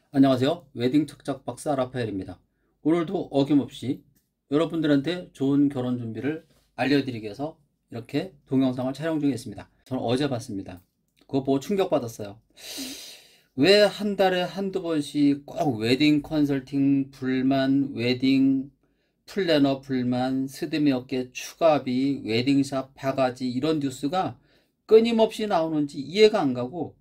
안녕하세요. 웨딩 착착 박사 라파엘입니다. 오늘도 어김없이 여러분들한테 좋은 결혼 준비를 알려드리기 위해서 이렇게 동영상을 촬영 중에 있습니다. 저는 어제 봤습니다. 그거 보고 충격받았어요. 왜 한 달에 한두 번씩 꼭 웨딩 컨설팅 불만, 웨딩 플래너 불만, 스드메 업계 추가비, 웨딩샵 바가지 이런 뉴스가 끊임없이 나오는지 이해가 안 가고,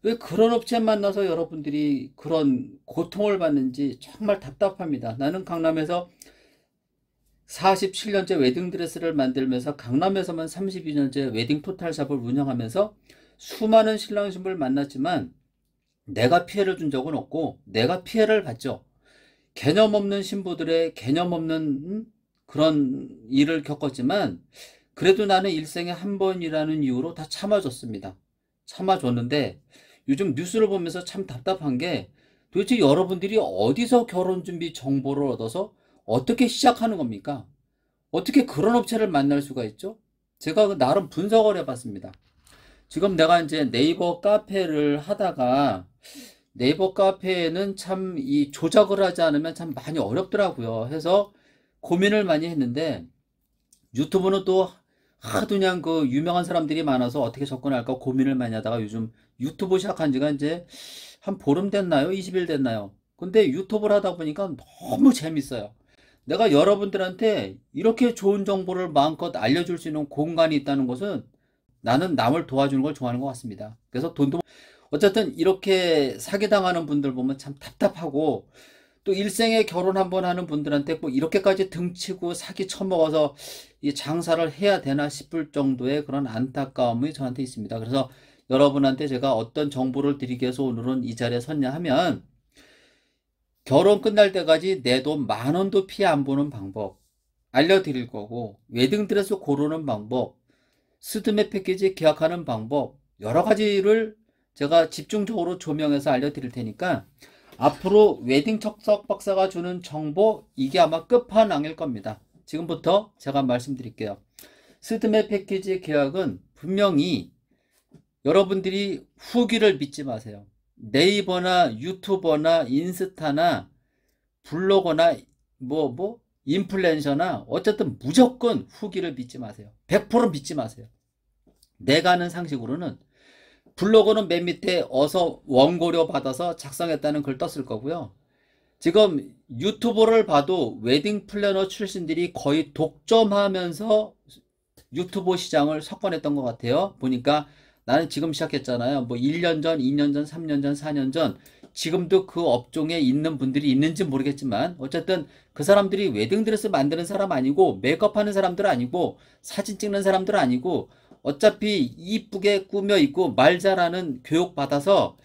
왜 그런 업체 만나서 여러분들이 그런 고통을 받는지 정말 답답합니다. 나는 강남에서 47년째 웨딩드레스를 만들면서 강남에서만 32년째 웨딩 포탈샵을 운영하면서 수많은 신랑 신부를 만났지만 내가 피해를 준 적은 없고 내가 피해를 봤죠. 개념 없는 신부들의 개념 없는 그런 일을 겪었지만 그래도 나는 일생에 한 번이라는 이유로 다 참아줬습니다. 참아줬는데 요즘 뉴스를 보면서 참 답답한 게, 도대체 여러분들이 어디서 결혼 준비 정보를 얻어서 어떻게 시작하는 겁니까? 어떻게 그런 업체를 만날 수가 있죠? 제가 나름 분석을 해봤습니다. 지금 내가 이제 네이버 카페를 하다가, 네이버 카페에는 참 이 조작을 하지 않으면 참 많이 어렵더라고요. 해서 고민을 많이 했는데, 유튜브는 또 하도 그냥 그 유명한 사람들이 많아서 어떻게 접근할까 고민을 많이 하다가 요즘 유튜브 시작한 지가 이제 한 보름 됐나요? 20일 됐나요? 근데 유튜브를 하다 보니까 너무 재밌어요. 내가 여러분들한테 이렇게 좋은 정보를 마음껏 알려줄 수 있는 공간이 있다는 것은, 나는 남을 도와주는 걸 좋아하는 것 같습니다. 그래서 돈도 어쨌든 이렇게 사기당하는 분들 보면 참 답답하고, 또 일생에 결혼 한 번 하는 분들한테 뭐 이렇게까지 등치고 사기 쳐먹어서 이 장사를 해야 되나 싶을 정도의 그런 안타까움이 저한테 있습니다. 그래서 여러분한테 제가 어떤 정보를 드리기 위해서 오늘은 이 자리에 섰냐 하면, 결혼 끝날 때까지 내 돈 만 원도 피해 안 보는 방법 알려드릴 거고, 웨딩드레스 고르는 방법, 스드메 패키지 계약하는 방법, 여러 가지를 제가 집중적으로 조명해서 알려드릴 테니까 앞으로 웨딩 척석 박사가 주는 정보, 이게 아마 끝판왕일 겁니다. 지금부터 제가 말씀드릴게요. 스드메 패키지 계약은 분명히 여러분들이 후기를 믿지 마세요. 네이버나 유튜버나 인스타나 블로거나 인플루엔서나 어쨌든 무조건 후기를 믿지 마세요. 100% 믿지 마세요. 내가 아는 상식으로는 블로거는 맨 밑에 어서 원고료 받아서 작성했다는 글 떴을 거고요. 지금 유튜버를 봐도 웨딩 플래너 출신들이 거의 독점하면서 유튜브 시장을 석권했던 것 같아요. 보니까 나는 지금 시작했잖아요. 뭐 1년 전, 2년 전, 3년 전, 4년 전, 지금도 그 업종에 있는 분들이 있는지 모르겠지만 어쨌든 그 사람들이 웨딩드레스 만드는 사람 아니고 메이크업하는 사람들 아니고 사진 찍는 사람들 아니고 어차피 이쁘게 꾸며 입고 말 잘하는 교육 받아서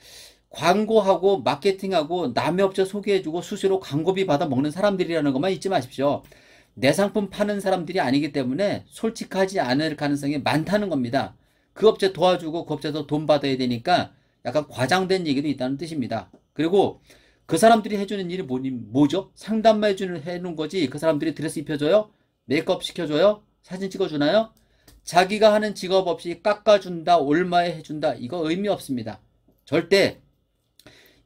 광고하고 마케팅하고 남의 업체 소개해주고 수수료 광고비 받아 먹는 사람들이라는 것만 잊지 마십시오. 내 상품 파는 사람들이 아니기 때문에 솔직하지 않을 가능성이 많다는 겁니다. 그 업체 도와주고 그 업체에서 돈 받아야 되니까 약간 과장된 얘기도 있다는 뜻입니다. 그리고 그 사람들이 해주는 일이 뭐죠? 상담만 해주는 거지. 그 사람들이 드레스 입혀줘요? 메이크업 시켜줘요? 사진 찍어주나요? 자기가 하는 직업 없이 깎아준다, 얼마에 해준다, 이거 의미 없습니다. 절대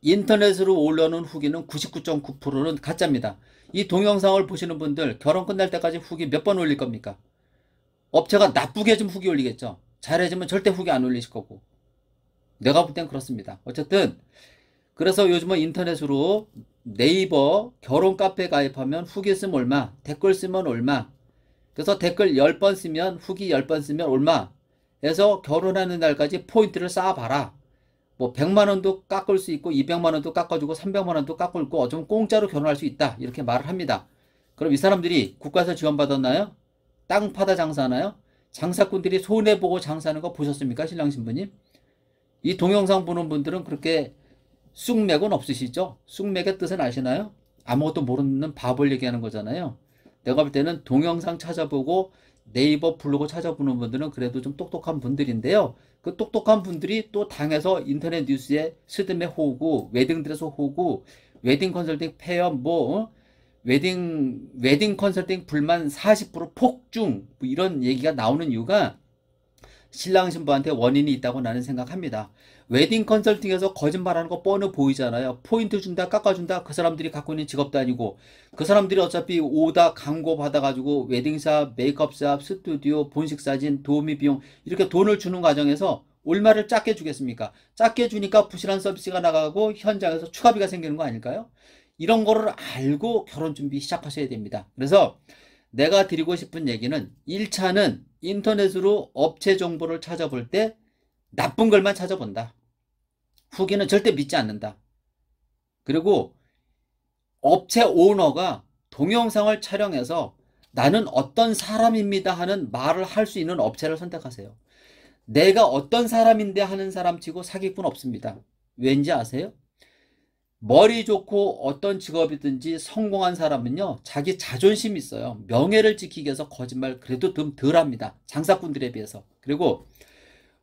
인터넷으로 올려놓은 후기는 99.9%는 가짜입니다. 이 동영상을 보시는 분들 결혼 끝날 때까지 후기 몇 번 올릴 겁니까? 업체가 나쁘게 좀 후기 올리겠죠. 잘해주면 절대 후기 안 올리실 거고. 내가 볼 땐 그렇습니다. 어쨌든 그래서 요즘은 인터넷으로 네이버 결혼 카페 가입하면 후기 쓰면 얼마, 댓글 쓰면 얼마, 그래서 댓글 10번 쓰면 후기 10번 쓰면 얼마 해서 결혼하는 날까지 포인트를 쌓아봐라. 뭐 100만원도 깎을 수 있고 200만원도 깎아주고 300만원도 깎을고 어쩌면 공짜로 결혼할 수 있다, 이렇게 말을 합니다. 그럼 이 사람들이 국가에서 지원받았나요? 땅 파다 장사하나요? 장사꾼들이 손해보고 장사하는 거 보셨습니까, 신랑 신부님? 이 동영상 보는 분들은 그렇게 쑥맥은 없으시죠? 쑥맥의 뜻은 아시나요? 아무것도 모르는 바보를 얘기하는 거잖아요. 내가 볼 때는 동영상 찾아보고 네이버 블로그 찾아보는 분들은 그래도 좀 똑똑한 분들인데요. 그 똑똑한 분들이 또 당해서 인터넷 뉴스에 스드메 호구, 웨딩드레스 호구, 웨딩 컨설팅 폐업, 웨딩 컨설팅 불만 40% 폭증, 뭐 이런 얘기가 나오는 이유가 신랑 신부한테 원인이 있다고 나는 생각합니다. 웨딩 컨설팅에서 거짓말하는 거 뻔히 보이잖아요. 포인트 준다, 깎아준다. 그 사람들이 갖고 있는 직업도 아니고 그 사람들이 어차피 오다 광고 받아가지고 웨딩샵, 메이크업샵, 스튜디오, 본식 사진, 도우미 비용 이렇게 돈을 주는 과정에서 얼마를 작게 주겠습니까? 작게 주니까 부실한 서비스가 나가고 현장에서 추가비가 생기는 거 아닐까요? 이런 거를 알고 결혼 준비 시작하셔야 됩니다. 그래서 내가 드리고 싶은 얘기는 1차는 인터넷으로 업체 정보를 찾아볼 때 나쁜 걸만 찾아본다. 후기는 절대 믿지 않는다. 그리고 업체 오너가 동영상을 촬영해서 나는 어떤 사람입니다 하는 말을 할 수 있는 업체를 선택하세요. 내가 어떤 사람인데 하는 사람 치고 사기꾼 없습니다. 왠지 아세요? 머리 좋고 어떤 직업이든지 성공한 사람은요, 자기 자존심이 있어요. 명예를 지키기 위해서 거짓말 그래도 좀 덜 합니다. 장사꾼들에 비해서. 그리고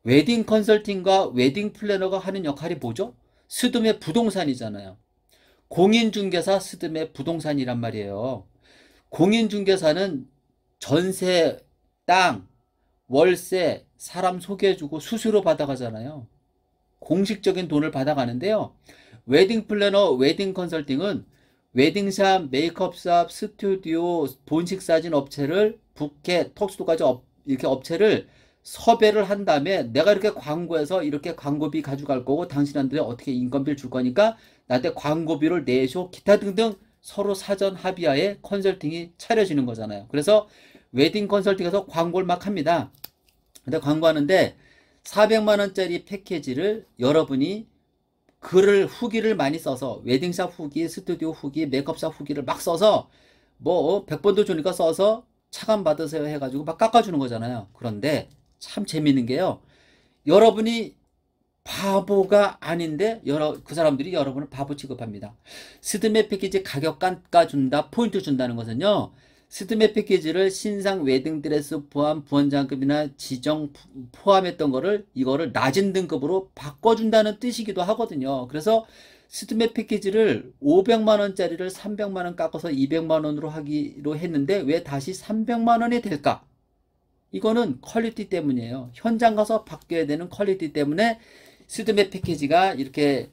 웨딩 컨설팅과 웨딩 플래너가 하는 역할이 뭐죠? 스드메 부동산이잖아요. 공인중개사 스드메 부동산이란 말이에요. 공인중개사는 전세, 땅, 월세, 사람 소개해주고 수수료 받아가잖아요. 공식적인 돈을 받아가는데요. 웨딩 플래너, 웨딩 컨설팅은 웨딩샵, 메이크업샵, 스튜디오, 본식 사진 업체를 부케, 턱수도까지 이렇게 업체를 섭외를 한 다음에 내가 이렇게 광고해서 이렇게 광고비 가져갈 거고 당신한테 어떻게 인건비를 줄 거니까 나한테 광고비를 내쇼 기타 등등 서로 사전 합의하에 컨설팅이 차려지는 거잖아요. 그래서 웨딩 컨설팅에서 광고를 막 합니다. 근데 광고하는데 400만 원짜리 패키지를 여러분이 글을 후기를 많이 써서 웨딩샵 후기, 스튜디오 후기, 메이크업샵 후기를 막 써서 뭐 100번도 주니까 써서 차감 받으세요 해가지고 막 깎아주는 거잖아요. 그런데 참 재밌는 게요. 여러분이 바보가 아닌데 그 사람들이 여러분을 바보 취급합니다. 스드메 패키지 가격 깎아준다, 포인트 준다는 것은요. 스드메 패키지를 신상 웨딩드레스 포함 부원장급이나 지정 포함했던 거를 이거를 낮은 등급으로 바꿔준다는 뜻이기도 하거든요. 그래서 스드메 패키지를 500만 원짜리를 300만 원 깎아서 200만 원으로 하기로 했는데 왜 다시 300만 원이 될까? 이거는 퀄리티 때문이에요. 현장 가서 바뀌어야 되는 퀄리티 때문에 스드메 패키지가 이렇게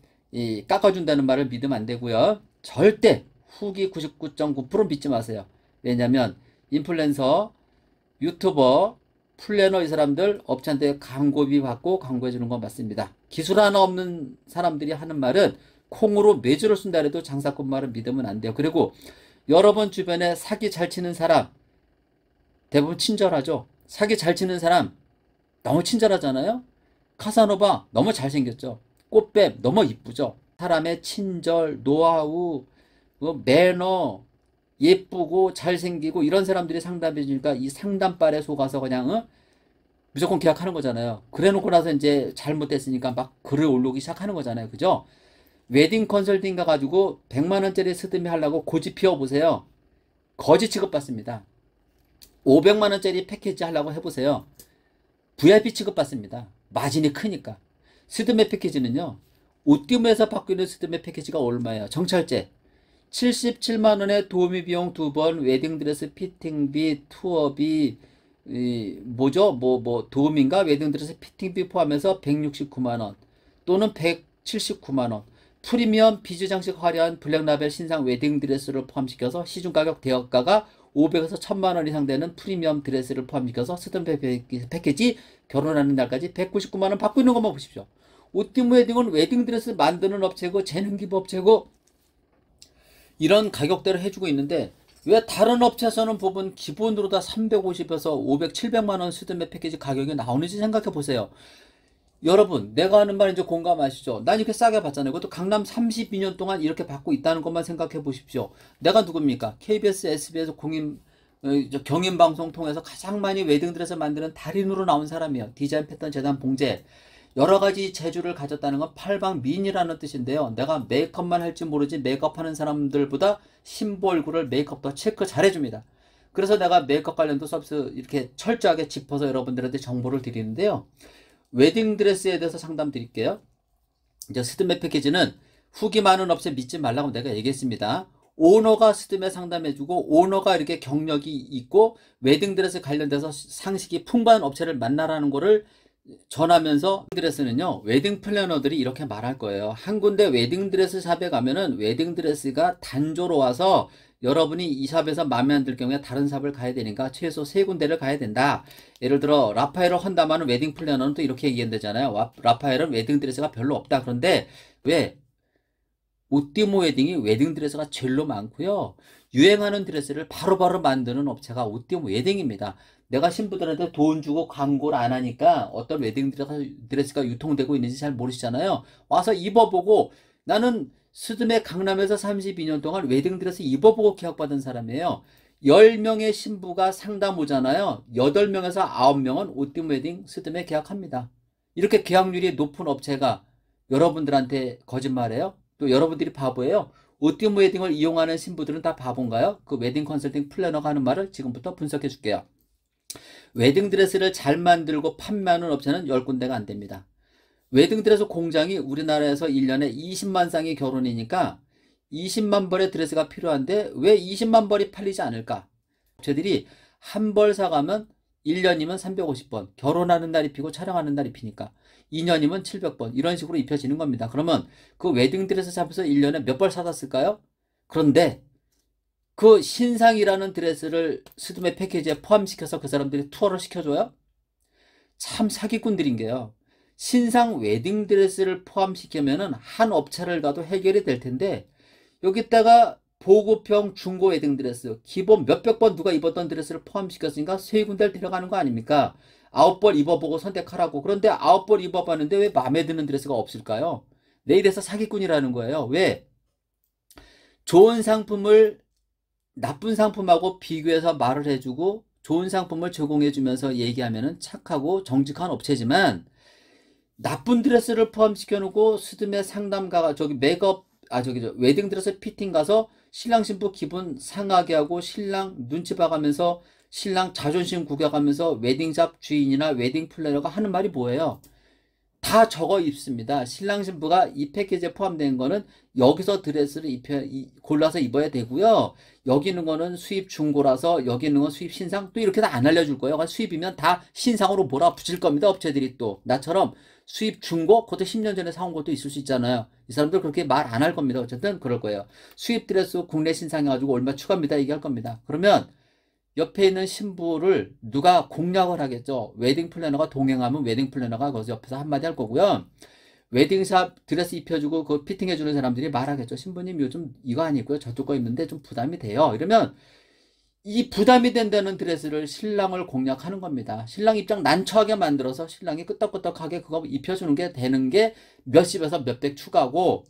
깎아준다는 말을 믿으면 안 되고요. 절대 후기 99.9% 믿지 마세요. 왜냐면 인플루언서, 유튜버, 플래너 이 사람들 업체한테 광고비 받고 광고해주는 건 맞습니다. 기술 하나 없는 사람들이 하는 말은 콩으로 매주를 쓴다 해도 장사꾼 말은 믿으면 안 돼요. 그리고 여러분 주변에 사기 잘 치는 사람 대부분 친절하죠. 사기 잘 치는 사람 너무 친절하잖아요. 카사노바 너무 잘생겼죠. 꽃뱀 너무 이쁘죠. 사람의 친절, 노하우, 매너, 예쁘고 잘생기고 이런 사람들이 상담해 주니까 이 상담발에 속아서 그냥 무조건 계약하는 거잖아요. 그래 놓고 나서 이제 잘못됐으니까 막 글을 올리기 시작하는 거잖아요. 그죠? 웨딩 컨설팅 가가지고 100만 원짜리 스드메 하려고 고집 피워보세요. 거지 취급받습니다. 500만 원짜리 패키지 하려고 해보세요. VIP 취급받습니다. 마진이 크니까. 스드메 패키지는요. 옷규모에서 받고 있는 스드메 패키지가 얼마예요? 정찰제 77만 원에 도우미 비용 2번, 웨딩드레스 피팅비, 투어비, 뭐죠? 도우미인가? 웨딩드레스 피팅비 포함해서 169만 원 또는 179만 원. 프리미엄 비즈 장식 화려한 블랙라벨 신상 웨딩드레스를 포함시켜서 시중가격 대여가가 500에서 1000만 원 이상 되는 프리미엄 드레스를 포함시켜서 스드메 패키지 결혼하는 날까지 199만 원 받고 있는 것만 보십시오. 옷띠무 웨딩은 웨딩드레스 만드는 업체고 재능기부 업체고 이런 가격대로 해주고 있는데 왜 다른 업체에서는 부분 기본으로 다 350에서 500, 700만 원 스드메 패키지 가격이 나오는지 생각해 보세요. 여러분 내가 하는 말 이제 공감하시죠? 난 이렇게 싸게 받잖아요. 그것도 강남 32년 동안 이렇게 받고 있다는 것만 생각해 보십시오. 내가 누굽니까? KBS, SBS 경인방송 통해서 가장 많이 웨딩드레스 만드는 달인으로 나온 사람이에요. 디자인 패턴 재단 봉제. 여러가지 재주를 가졌다는 건 팔방미인이라는 뜻인데요. 내가 메이크업만 할지 모르지 메이크업하는 사람들보다 신부 얼굴을 메이크업도 체크 잘해줍니다. 그래서 내가 메이크업 관련도 서비스 이렇게 철저하게 짚어서 여러분들한테 정보를 드리는데요. 웨딩드레스에 대해서 상담 드릴게요. 이제 스드메 패키지는 후기 많은 업체 믿지 말라고 내가 얘기했습니다. 오너가 스드메 상담해주고 오너가 이렇게 경력이 있고 웨딩드레스 관련돼서 상식이 풍부한 업체를 만나라는 거를 전하면서 드레스는요, 웨딩 플래너들이 이렇게 말할 거예요. 한 군데 웨딩 드레스 샵에 가면은 웨딩 드레스가 단조로 와서 여러분이 이 샵에서 마음에 안 들 경우에 다른 샵을 가야 되니까 최소 세 군데를 가야 된다. 예를 들어 라파엘을 헌다마는 웨딩 플래너는 또 이렇게 얘기한다잖아요. 라파엘은 웨딩 드레스가 별로 없다. 그런데 왜? 오띠모 웨딩이 웨딩 드레스가 제일로 많고요. 유행하는 드레스를 바로바로 만드는 업체가 오띠모 웨딩입니다. 내가 신부들한테 돈 주고 광고를 안 하니까 어떤 웨딩 드레스가 유통되고 있는지 잘 모르시잖아요. 와서 입어보고, 나는 스드메 강남에서 32년 동안 웨딩 드레스 입어보고 계약받은 사람이에요. 10명의 신부가 상담 오잖아요. 8명에서 9명은 오띠모 웨딩 스드메 계약합니다. 이렇게 계약률이 높은 업체가 여러분들한테 거짓말해요? 또 여러분들이 바보예요? 오띠모 웨딩을 이용하는 신부들은 다 바본가요? 그 웨딩 컨설팅 플래너가 하는 말을 지금부터 분석해 줄게요. 웨딩 드레스를 잘 만들고 판매하는 업체는 10군데가 안 됩니다. 웨딩 드레스 공장이 우리나라에서 1년에 20만 쌍이 결혼이니까 20만 벌의 드레스가 필요한데 왜 20만 벌이 팔리지 않을까? 업체들이 한 벌 사가면 1년이면 350번, 결혼하는 날 입히고 촬영하는 날 입히니까 2년이면 700번, 이런 식으로 입혀지는 겁니다. 그러면 그 웨딩 드레스 샵에서 1년에 몇 벌 사다 쓸까요? 그런데 그 신상이라는 드레스를 스드메 패키지에 포함시켜서 그 사람들이 투어를 시켜줘요? 참 사기꾼들인 게요. 신상 웨딩 드레스를 포함시키면은 한 업체를 가도 해결이 될 텐데, 여기다가 보급형 중고 웨딩 드레스, 기본 몇백 번 누가 입었던 드레스를 포함시켰으니까 세 군데를 데려가는 거 아닙니까? 9벌 입어보고 선택하라고. 그런데 9벌 입어봤는데 왜 마음에 드는 드레스가 없을까요? 내일에서 사기꾼이라는 거예요. 왜? 좋은 상품을 나쁜 상품하고 비교해서 말을 해주고 좋은 상품을 제공해주면서 얘기하면은 착하고 정직한 업체지만, 나쁜 드레스를 포함시켜 놓고 스드메 상담가가 메이크업, 웨딩 드레스 피팅 가서 신랑 신부 기분 상하게 하고 신랑 눈치 봐가면서 신랑 자존심 구겨가면서 웨딩샵 주인이나 웨딩 플래너가 하는 말이 뭐예요? 다 적어 입습니다. 신랑 신부가 이 패키지에 포함된 거는 여기서 드레스를 골라서 입어야 되고요. 여기 있는 거는 수입 중고라서 여기 있는 건 수입 신상, 또 이렇게 다 안 알려줄 거예요. 수입이면 다 신상으로 몰아붙일 겁니다. 업체들이 또 나처럼 수입 중고, 그것도 10년 전에 사온 것도 있을 수 있잖아요. 이 사람들 그렇게 말 안 할 겁니다. 어쨌든 그럴 거예요. 수입 드레스 국내 신상 해가지고 얼마 추가입니다 얘기할 겁니다. 그러면 옆에 있는 신부를 누가 공략을 하겠죠. 웨딩 플래너가 동행하면 웨딩 플래너가 거기서 옆에서 한마디 할 거고요. 웨딩샵 드레스 입혀주고 그 피팅해주는 사람들이 말하겠죠. 신부님 요즘 이거 안 입고요, 저쪽 거 입는데 좀 부담이 돼요. 이러면 이 부담이 된다는 드레스를 신랑을 공략하는 겁니다. 신랑 입장 난처하게 만들어서 신랑이 끄떡끄떡하게 그거 입혀주는 게 되는 게 몇십에서 몇백 추가고,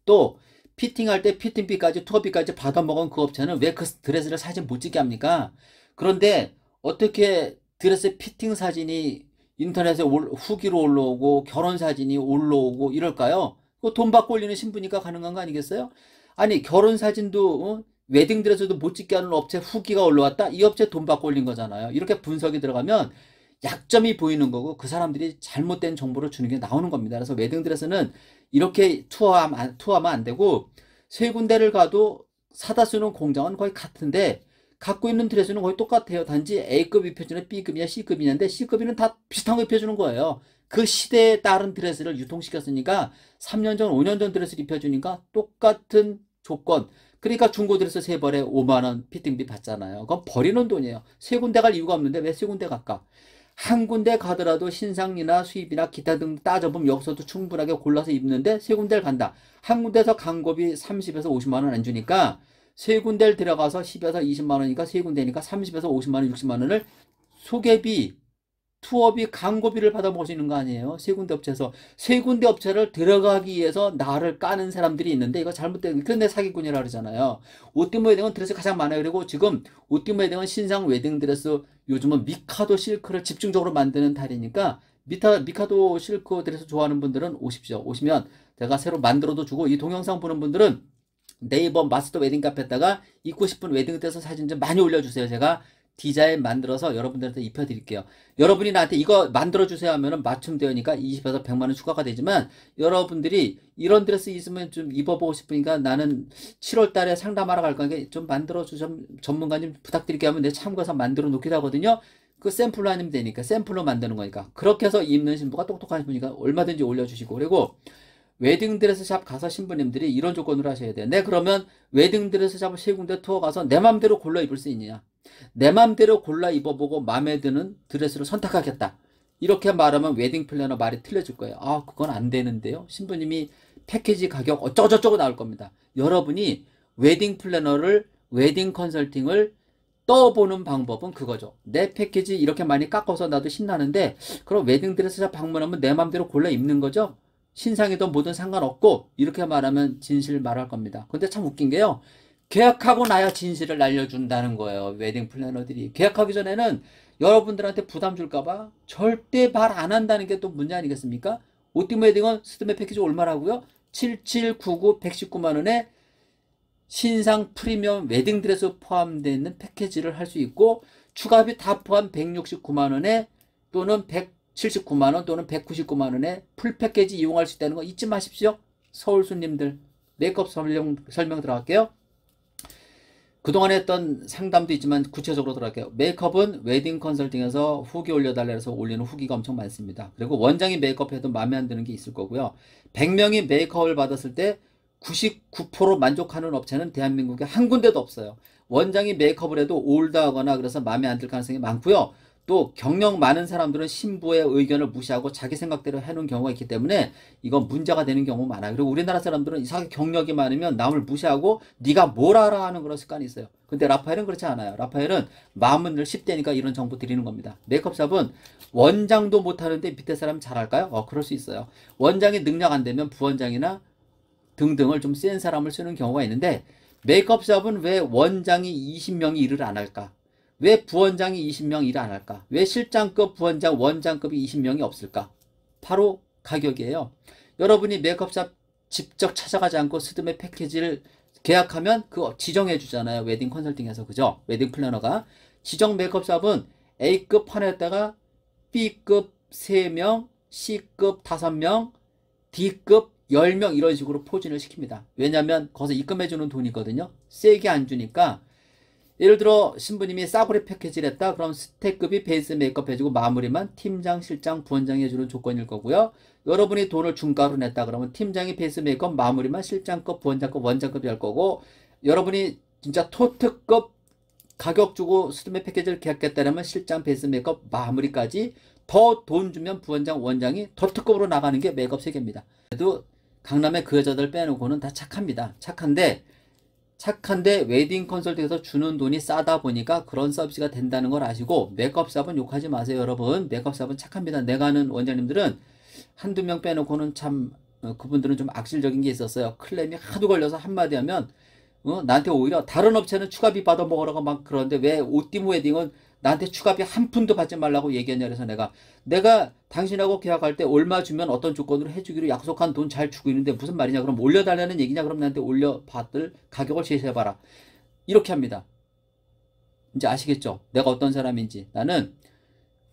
또 피팅할 때 피팅비까지 투어비까지 받아먹은 그 업체는 왜 그 드레스를 사진 못 찍게 합니까? 그런데 어떻게 드레스 피팅 사진이 인터넷에 후기로 올라오고 결혼 사진이 올라오고 이럴까요? 돈 받고 올리는 신부니까 가능한 거 아니겠어요? 아니, 결혼 사진도 웨딩 드레스도 못 찍게 하는 업체 후기가 올라왔다? 이 업체 돈 받고 올린 거잖아요. 이렇게 분석이 들어가면 약점이 보이는 거고 그 사람들이 잘못된 정보를 주는 게 나오는 겁니다. 그래서 웨딩 드레스는 이렇게 투어하면 안 되고, 세 군데를 가도 사다 쓰는 공장은 거의 같은데 갖고 있는 드레스는 거의 똑같아요. 단지 A급 입혀주는 B급이냐 C급이냐인데 C급이는 다 비슷한 거 입혀주는 거예요. 그 시대에 따른 드레스를 유통시켰으니까 3년 전, 5년 전 드레스를 입혀주니까 똑같은 조건. 그러니까 중고 드레스 세 벌에 5만 원 피팅비 받잖아요. 그건 버리는 돈이에요. 세 군데 갈 이유가 없는데 왜 세 군데 갈까? 한 군데 가더라도 신상이나 수입이나 기타 등 따져보면 여기서도 충분하게 골라서 입는데 세 군데를 간다. 한 군데서 광고비 30에서 50만 원 안 주니까 세 군데를 들어가서 10에서 20만 원이니까 세 군데니까 30에서 50만 원, 60만 원을 소개비, 투어비, 광고비를 받아 먹으시는 거 아니에요? 세 군데 업체에서. 세 군데 업체를 들어가기 위해서 나를 까는 사람들이 있는데 이거 잘못된, 그런데 사기꾼이라 그러잖아요. 오띠모 웨딩은 드레스 가장 많아요. 그리고 지금 오띠모 웨딩은 신상 웨딩 드레스, 요즘은 미카도 실크를 집중적으로 만드는 달이니까 미카도 실크 드레스 좋아하는 분들은 오십시오. 오시면 제가 새로 만들어도 주고, 이 동영상 보는 분들은 네이버 마스터 웨딩 카페에다가 입고 싶은 웨딩 드레스 사진 좀 많이 올려주세요. 제가 디자인 만들어서 여러분들한테 입혀드릴게요. 여러분이 나한테 이거 만들어주세요 하면은 맞춤되니까 20에서 100만 원 추가가 되지만, 여러분들이 이런 드레스 있으면 좀 입어보고 싶으니까 나는 7월 달에 상담하러 갈 거니까 좀 만들어주셔, 전문가님 부탁드릴게요 하면 내가 참고해서 만들어 놓기도 하거든요. 그 샘플로 아니면 되니까 샘플로 만드는 거니까 그렇게 해서 입는 신부가 똑똑한 신부니까 얼마든지 올려주시고 그리고 웨딩드레스 샵 가서 신부님들이 이런 조건으로 하셔야 돼요. 네 그러면 웨딩드레스 샵을 세 군데 투어 가서 내 맘대로 골라 입을 수 있느냐 내 맘대로 골라 입어보고 마음에 드는 드레스를 선택하겠다 이렇게 말하면 웨딩 플래너 말이 틀려질 거예요. 아 그건 안 되는데요. 신부님이 패키지 가격 어쩌고저쩌고 나올 겁니다. 여러분이 웨딩 플래너를 웨딩 컨설팅을 떠보는 방법은 그거죠. 내 패키지 이렇게 많이 깎아서 나도 신나는데 그럼 웨딩드레스샵 방문하면 내 맘대로 골라 입는 거죠. 신상이든 뭐든 상관없고 이렇게 말하면 진실 말할 겁니다. 근데 참 웃긴 게요. 계약하고 나야 진실을 알려준다는 거예요. 웨딩 플래너들이. 계약하기 전에는 여러분들한테 부담 줄까봐 절대 말 안 한다는 게 또 문제 아니겠습니까? 오띠 웨딩은 스드메 패키지 얼마라고요? 7799 119만 원에 신상 프리미엄 웨딩드레스 포함되어 있는 패키지를 할 수 있고 추가비 다 포함 169만 원에 또는 179만 원 또는 199만 원에 풀 패키지 이용할 수 있다는 거 잊지 마십시오. 서울 손님들 메이크업 설명 들어갈게요. 그동안 했던 상담도 있지만 구체적으로 들어갈게요. 메이크업은 웨딩 컨설팅에서 후기 올려달라 해서 올리는 후기가 엄청 많습니다. 그리고 원장이 메이크업 해도 마음에 안 드는 게 있을 거고요. 100명이 메이크업을 받았을 때 99% 만족하는 업체는 대한민국에 한 군데도 없어요. 원장이 메이크업을 해도 올드하거나 그래서 마음에 안 들 가능성이 많고요. 또 경력 많은 사람들은 신부의 의견을 무시하고 자기 생각대로 해놓은 경우가 있기 때문에 이건 문제가 되는 경우가 많아요. 그리고 우리나라 사람들은 이상하게 경력이 많으면 남을 무시하고 네가 뭘 알아 하는 그런 습관이 있어요. 근데 라파엘은 그렇지 않아요. 라파엘은 마음은 늘 10대니까 이런 정보 드리는 겁니다. 메이크업샵은 원장도 못하는데 밑에 사람 잘할까요? 그럴 수 있어요. 원장이 능력 안 되면 부원장이나 등등을 좀 센 사람을 쓰는 경우가 있는데 메이크업샵은 왜 원장이 20명이 일을 안 할까? 왜 부원장이 20명 일을 안 할까? 왜 실장급, 부원장, 원장급이 20명이 없을까? 바로 가격이에요. 여러분이 메이크업샵 직접 찾아가지 않고 스드메 패키지를 계약하면 그거 지정해 주잖아요. 웨딩 컨설팅에서 그죠? 웨딩 플래너가. 지정 메이크업샵은 A급 하나였다가 B급 3명, C급 5명, D급 10명 이런 식으로 포진을 시킵니다. 왜냐면 거기서 입금해 주는 돈이 있거든요. 세게 안 주니까 예를 들어 신부님이 싸구려 패키지를 했다. 그럼 스택급이 베이스 메이크업 해주고 마무리만 팀장, 실장, 부원장이 해주는 조건일 거고요. 여러분이 돈을 중가로 냈다. 그러면 팀장이 베이스 메이크업 마무리만 실장급, 부원장급, 원장급이 할 거고 여러분이 진짜 토트급 가격 주고 스드메 패키지를 계약했다면 실장, 베이스 메이크업 마무리까지 더 돈 주면 부원장, 원장이 더 특급으로 나가는 게 메이크업 세계입니다. 그래도 강남의 그 여자들 빼놓고는 다 착합니다. 착한데 웨딩 컨설팅에서 주는 돈이 싸다 보니까 그런 서비스가 된다는 걸 아시고 메이크업샵은 욕하지 마세요. 여러분 메이크업샵은 착합니다. 내가 아는 원장님들은 한두 명 빼놓고는 참 그분들은 좀 악질적인 게 있었어요. 클램이 하도 걸려서 한마디 하면 나한테 오히려 다른 업체는 추가비 받아 먹으라고 막 그러는데 왜 오띠모 웨딩은 나한테 추가비 한 푼도 받지 말라고 얘기했냐. 그래서 내가 당신하고 계약할 때 얼마 주면 어떤 조건으로 해주기로 약속한 돈 잘 주고 있는데 무슨 말이냐. 그럼 올려달라는 얘기냐. 그럼 나한테 올려받을 가격을 제시해봐라. 이렇게 합니다. 이제 아시겠죠? 내가 어떤 사람인지. 나는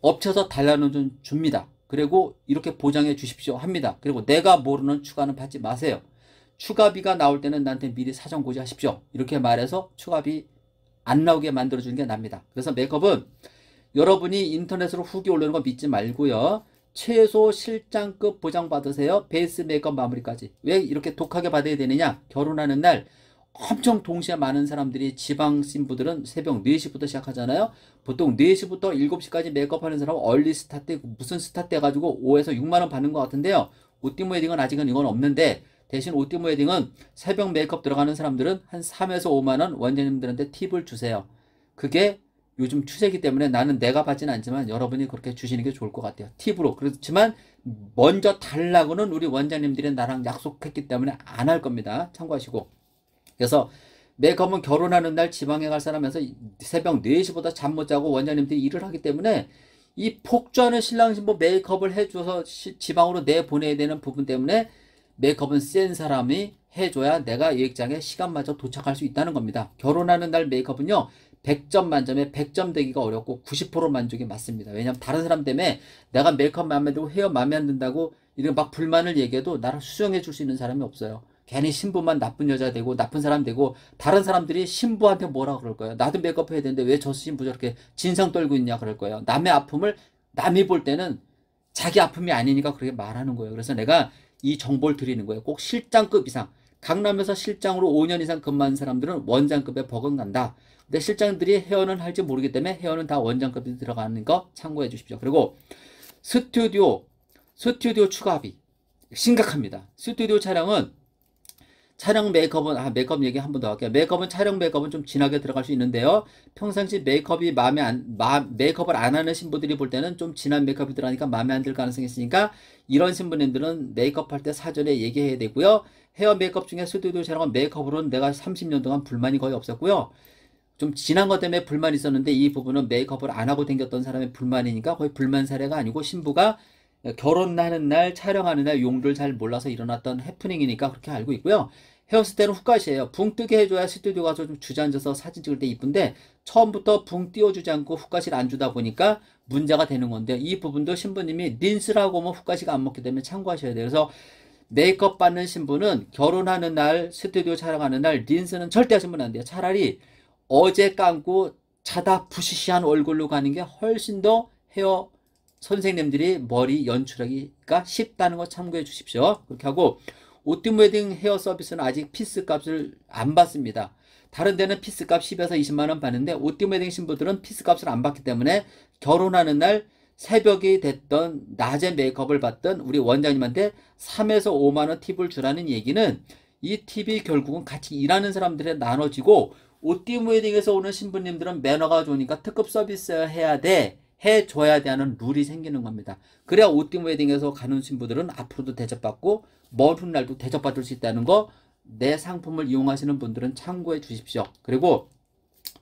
업체에서 달라는 돈 줍니다. 그리고 이렇게 보장해 주십시오 합니다. 그리고 내가 모르는 추가는 받지 마세요. 추가비가 나올 때는 나한테 미리 사전 고지하십시오. 이렇게 말해서 추가비 안 나오게 만들어주는 게 납니다. 그래서 메이크업은 여러분이 인터넷으로 후기 올리는 거 믿지 말고요. 최소 실장급 보장 받으세요. 베이스 메이크업 마무리까지. 왜 이렇게 독하게 받아야 되느냐? 결혼하는 날 엄청 동시에 많은 사람들이 지방 신부들은 새벽 4시부터 시작하잖아요. 보통 4시부터 7시까지 메이크업 하는 사람은 얼리 스타트 무슨 스타트 해가지고 5에서 6만원 받는 것 같은데요. 오띠모 웨딩은 아직은 이건 없는데 대신 오띠모 웨딩은 새벽 메이크업 들어가는 사람들은 한 3에서 5만원 원장님들한테 팁을 주세요. 그게 요즘 추세이기 때문에 나는 내가 받지는 않지만 여러분이 그렇게 주시는 게 좋을 것 같아요. 팁으로. 그렇지만 먼저 달라고는 우리 원장님들이 나랑 약속했기 때문에 안 할 겁니다. 참고하시고. 그래서 메이크업은 결혼하는 날 지방에 갈 사람에서 새벽 4시보다 잠 못 자고 원장님들이 일을 하기 때문에 이 폭주하는 신랑 신부 메이크업을 해줘서 지방으로 내보내야 되는 부분 때문에 메이크업은 센 사람이 해줘야 내가 예식장에 시간마저 도착할 수 있다는 겁니다. 결혼하는 날 메이크업은요 100점 만점에 100점 되기가 어렵고 90% 만족이 맞습니다. 왜냐면 다른 사람 때문에 내가 메이크업 마음에 들고 헤어 마음에 안 든다고 이렇게 막 불만을 얘기해도 나를 수정해 줄 수 있는 사람이 없어요. 괜히 신부만 나쁜 여자 되고 나쁜 사람 되고 다른 사람들이 신부한테 뭐라 그럴 거예요. 나도 메이크업 해야 되는데 왜 저 신부 저렇게 진상 떨고 있냐 그럴 거예요. 남의 아픔을 남이 볼 때는 자기 아픔이 아니니까 그렇게 말하는 거예요. 그래서 내가 이 정보를 드리는 거예요. 꼭 실장급 이상. 강남에서 실장으로 5년 이상 근무한 사람들은 원장급에 버금간다. 근데 실장들이 헤어는 할지 모르기 때문에 헤어는 다 원장급이 들어가는 거 참고해 주십시오. 그리고 스튜디오 추가비 심각합니다. 스튜디오 촬영은 촬영 메이크업은 메이크업 얘기 한 번 더 할게요. 메이크업은 촬영 메이크업은 좀 진하게 들어갈 수 있는데요. 평상시 메이크업이 메이크업을 안 하는 신부들이 볼 때는 좀 진한 메이크업이 들어가니까 마음에 안 들 가능성이 있으니까 이런 신부님들은 메이크업 할 때 사전에 얘기해야 되고요. 헤어 메이크업 중에 스튜디오 촬영은 메이크업으로는 내가 30년 동안 불만이 거의 없었고요. 좀 진한 것 때문에 불만이 있었는데 이 부분은 메이크업을 안 하고 댕겼던 사람의 불만이니까 거의 불만 사례가 아니고 신부가 결혼하는 날 촬영하는 날 용도를 잘 몰라서 일어났던 해프닝이니까 그렇게 알고 있고요. 헤어스타일은 훅갓이에요. 붕 뜨게 해줘야 스튜디오 가서 좀 주저앉아서 사진 찍을 때 이쁜데 처음부터 붕 띄워주지 않고 훅갓을 안 주다 보니까 문제가 되는 건데 이 부분도 신부님이 린스라고 하면 훅갓이가 안 먹기 때문에 참고하셔야 돼요. 그래서 메이크업 받는 신부는 결혼하는 날 스튜디오 촬영하는 날 린스는 절대 하시면 안 돼요. 차라리 어제 감고 자다 부시시한 얼굴로 가는 게 훨씬 더 헤어 선생님들이 머리 연출하기가 쉽다는 거 참고해 주십시오. 그렇게 하고 오띠 웨딩 헤어 서비스는 아직 피스 값을 안 받습니다. 다른 데는 피스 값 10에서 20만 원 받는데 오띠 웨딩 신부들은 피스 값을 안 받기 때문에 결혼하는 날 새벽이 됐던 낮에 메이크업을 받던 우리 원장님한테 3에서 5만 원 팁을 주라는 얘기는 이 팁이 결국은 같이 일하는 사람들에 나눠지고 오띠 웨딩에서 오는 신부님들은 매너가 좋으니까 특급 서비스 해야 돼. 해줘야 돼 하는 룰이 생기는 겁니다. 그래야 오띠 웨딩에서 가는 신부들은 앞으로도 대접받고 먼 훗날도 대접받을 수 있다는 거 내 상품을 이용하시는 분들은 참고해 주십시오. 그리고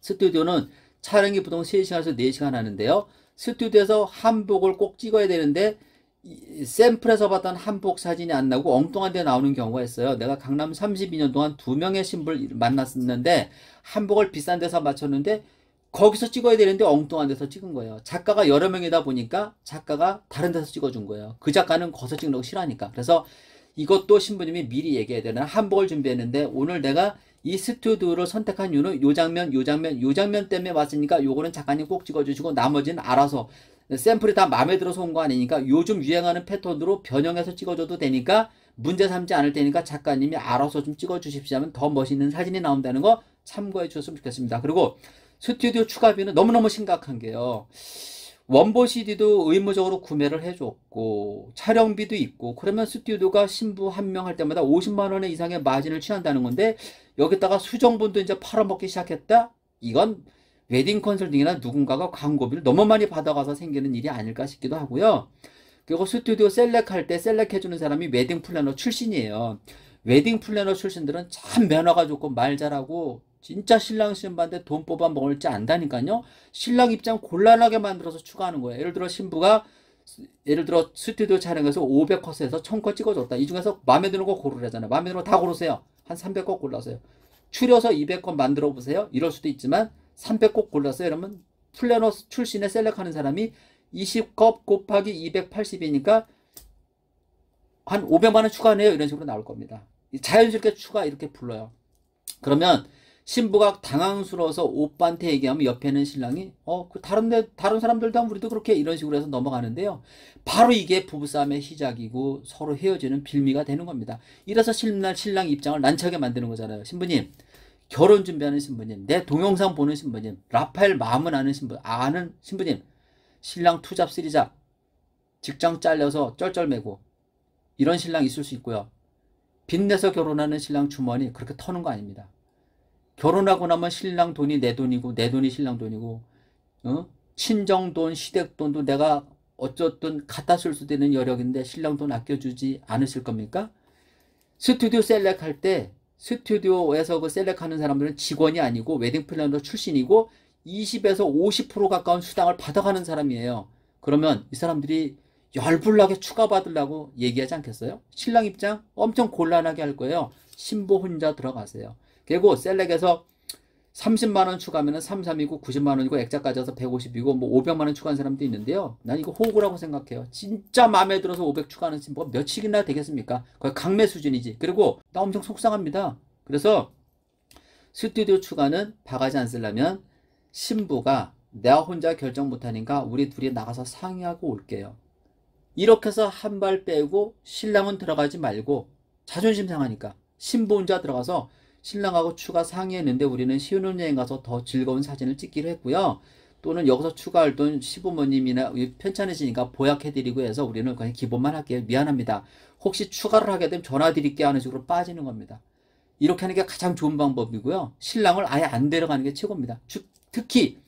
스튜디오는 촬영이 보통 3시간에서 4시간 하는데요. 스튜디오에서 한복을 꼭 찍어야 되는데 샘플에서 봤던 한복 사진이 안 나오고 엉뚱한 데 나오는 경우가 있어요. 내가 강남 32년 동안 2명의 신부를 만났었는데 한복을 비싼 데서 맞췄는데 거기서 찍어야 되는데 엉뚱한 데서 찍은 거예요. 작가가 여러 명이다 보니까 작가가 다른 데서 찍어준 거예요. 그 작가는 거기서 찍는 거 싫어하니까. 그래서 이것도 신부님이 미리 얘기해야 되는 한복을 준비했는데 오늘 내가 이 스튜디오를 선택한 이유는 요 장면 때문에 왔으니까 요거는 작가님 꼭 찍어주시고 나머지는 알아서 샘플이 다 마음에 들어서 온 거 아니니까 요즘 유행하는 패턴으로 변형해서 찍어줘도 되니까 문제 삼지 않을 테니까 작가님이 알아서 좀 찍어주십시오 하면 더 멋있는 사진이 나온다는 거 참고해 주셨으면 좋겠습니다. 그리고 스튜디오 추가비는 너무너무 심각한 게요. 원본 CD도 의무적으로 구매를 해줬고 촬영비도 있고 그러면 스튜디오가 신부 한 명 할 때마다 50만 원 이상의 마진을 취한다는 건데 여기다가 수정본도 이제 팔아먹기 시작했다? 이건 웨딩 컨설팅이나 누군가가 광고비를 너무 많이 받아가서 생기는 일이 아닐까 싶기도 하고요. 그리고 스튜디오 셀렉할 때 셀렉해주는 사람이 웨딩 플래너 출신이에요. 웨딩 플래너 출신들은 참 매너가 좋고 말 잘하고 진짜 신랑 신부한테 돈 뽑아 먹을지 안다니까요. 신랑 입장 곤란하게 만들어서 추가하는 거예요. 예를 들어 스튜디오 촬영에서 500컷에서 1000컷 찍어줬다. 이 중에서 마음에 드는 거 고르라잖아요. 마음에 드는 거 다 고르세요. 한 300컷 골라서요. 추려서 200컷 만들어 보세요. 이럴 수도 있지만 300컷 골랐어요. 이러면 플래너 출신에 셀렉하는 사람이 20컷 곱하기 280이니까 한 500만 원 추가하네요. 이런 식으로 나올 겁니다. 자연스럽게 추가 이렇게 불러요. 그러면 신부가 당황스러워서 오빠한테 얘기하면 옆에는 신랑이 다른 사람들도 하면 우리도 그렇게 이런 식으로 해서 넘어가는데요. 바로 이게 부부싸움의 시작이고 서로 헤어지는 빌미가 되는 겁니다. 이래서 신랑 입장을 난처하게 만드는 거잖아요. 신부님, 결혼 준비하는 신부님, 내 동영상 보는 신부님, 라파엘 마음은 아는 신부님, 신랑 투잡 쓰리잡, 직장 잘려서 쩔쩔매고 이런 신랑 있을 수 있고요. 빚내서 결혼하는 신랑 주머니 그렇게 터는 거 아닙니다. 결혼하고 나면 신랑 돈이 내 돈이고 내 돈이 신랑 돈이고 친정돈 시댁돈도 내가 어쨌든 갖다 쓸 수도 있는 여력인데 신랑 돈 아껴주지 않으실 겁니까? 스튜디오 셀렉할 때 스튜디오에서 그 셀렉하는 사람들은 직원이 아니고 웨딩 플래너 출신이고 20에서 50% 가까운 수당을 받아가는 사람이에요. 그러면 이 사람들이 열불나게 추가 받으려고 얘기하지 않겠어요? 신랑 입장 엄청 곤란하게 할 거예요. 신부 혼자 들어가세요. 그리고 셀렉에서 30만 원 추가하면 33이고 90만 원이고 액자까지 해서 150이고 뭐 500만 원 추가한 사람도 있는데요. 난 이거 호구라고 생각해요. 진짜 마음에 들어서 500 추가하는 신부가 며칠이나 되겠습니까? 거의 강매 수준이지. 그리고 나 엄청 속상합니다. 그래서 스튜디오 추가는 바가지 안 쓰려면 신부가 내가 혼자 결정 못하니까 우리 둘이 나가서 상의하고 올게요. 이렇게 해서 한 발 빼고 신랑은 들어가지 말고 자존심 상하니까 신부 혼자 들어가서 신랑하고 추가 상의했는데 우리는 신혼여행 가서 더 즐거운 사진을 찍기로 했고요. 또는 여기서 추가할 돈 시부모님이나 편찮으시니까 보약해드리고 해서 우리는 그냥 기본만 할게요. 미안합니다. 혹시 추가를 하게 되면 전화 드릴게요 하는 식으로 빠지는 겁니다. 이렇게 하는 게 가장 좋은 방법이고요. 신랑을 아예 안 데려가는 게 최고입니다. 특히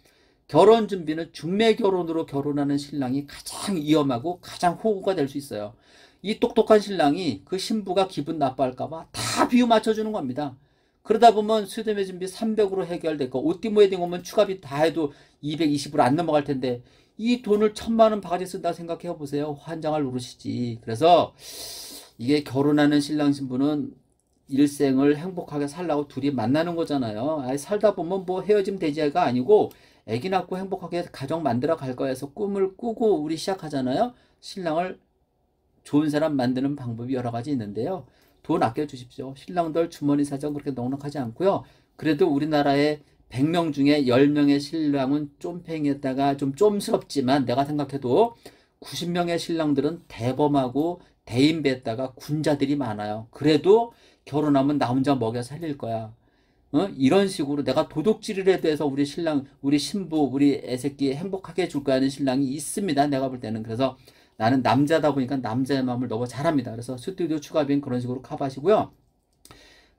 결혼 준비는 중매 결혼으로 결혼하는 신랑이 가장 위험하고 가장 호구가 될 수 있어요. 이 똑똑한 신랑이 그 신부가 기분 나빠할까봐 다 비유 맞춰주는 겁니다. 그러다 보면 수대매 준비 300으로 해결될 거, 옷띠 웨딩 오면 추가비 다 해도 220으로 안 넘어갈 텐데 이 돈을 1000만 원 바가지 쓴다 생각해 보세요. 환장을 누르시지. 그래서 이게 결혼하는 신랑 신부는 일생을 행복하게 살라고 둘이 만나는 거잖아요. 아예 살다 보면 뭐 헤어지면 되지가 아니고 애기 낳고 행복하게 가정 만들어 갈 거여서 꿈을 꾸고 우리 시작하잖아요. 신랑을 좋은 사람 만드는 방법이 여러 가지 있는데요. 돈 아껴 주십시오. 신랑들 주머니 사정 그렇게 넉넉하지 않고요. 그래도 우리나라에 100명 중에 10명의 신랑은 쫌팽이했다가 좀 쫌스럽지만 내가 생각해도 90명의 신랑들은 대범하고 대인배했다가 군자들이 많아요. 그래도 결혼하면 나 혼자 먹여 살릴 거야. 이런 식으로 내가 도둑질을 해도 우리 신랑, 우리 신부, 우리 애새끼 행복하게 해줄 거야 하는 신랑이 있습니다. 내가 볼 때는. 그래서 나는 남자다 보니까 남자의 마음을 너무 잘합니다. 그래서 스튜디오 추가비는 그런 식으로 커버하시고요.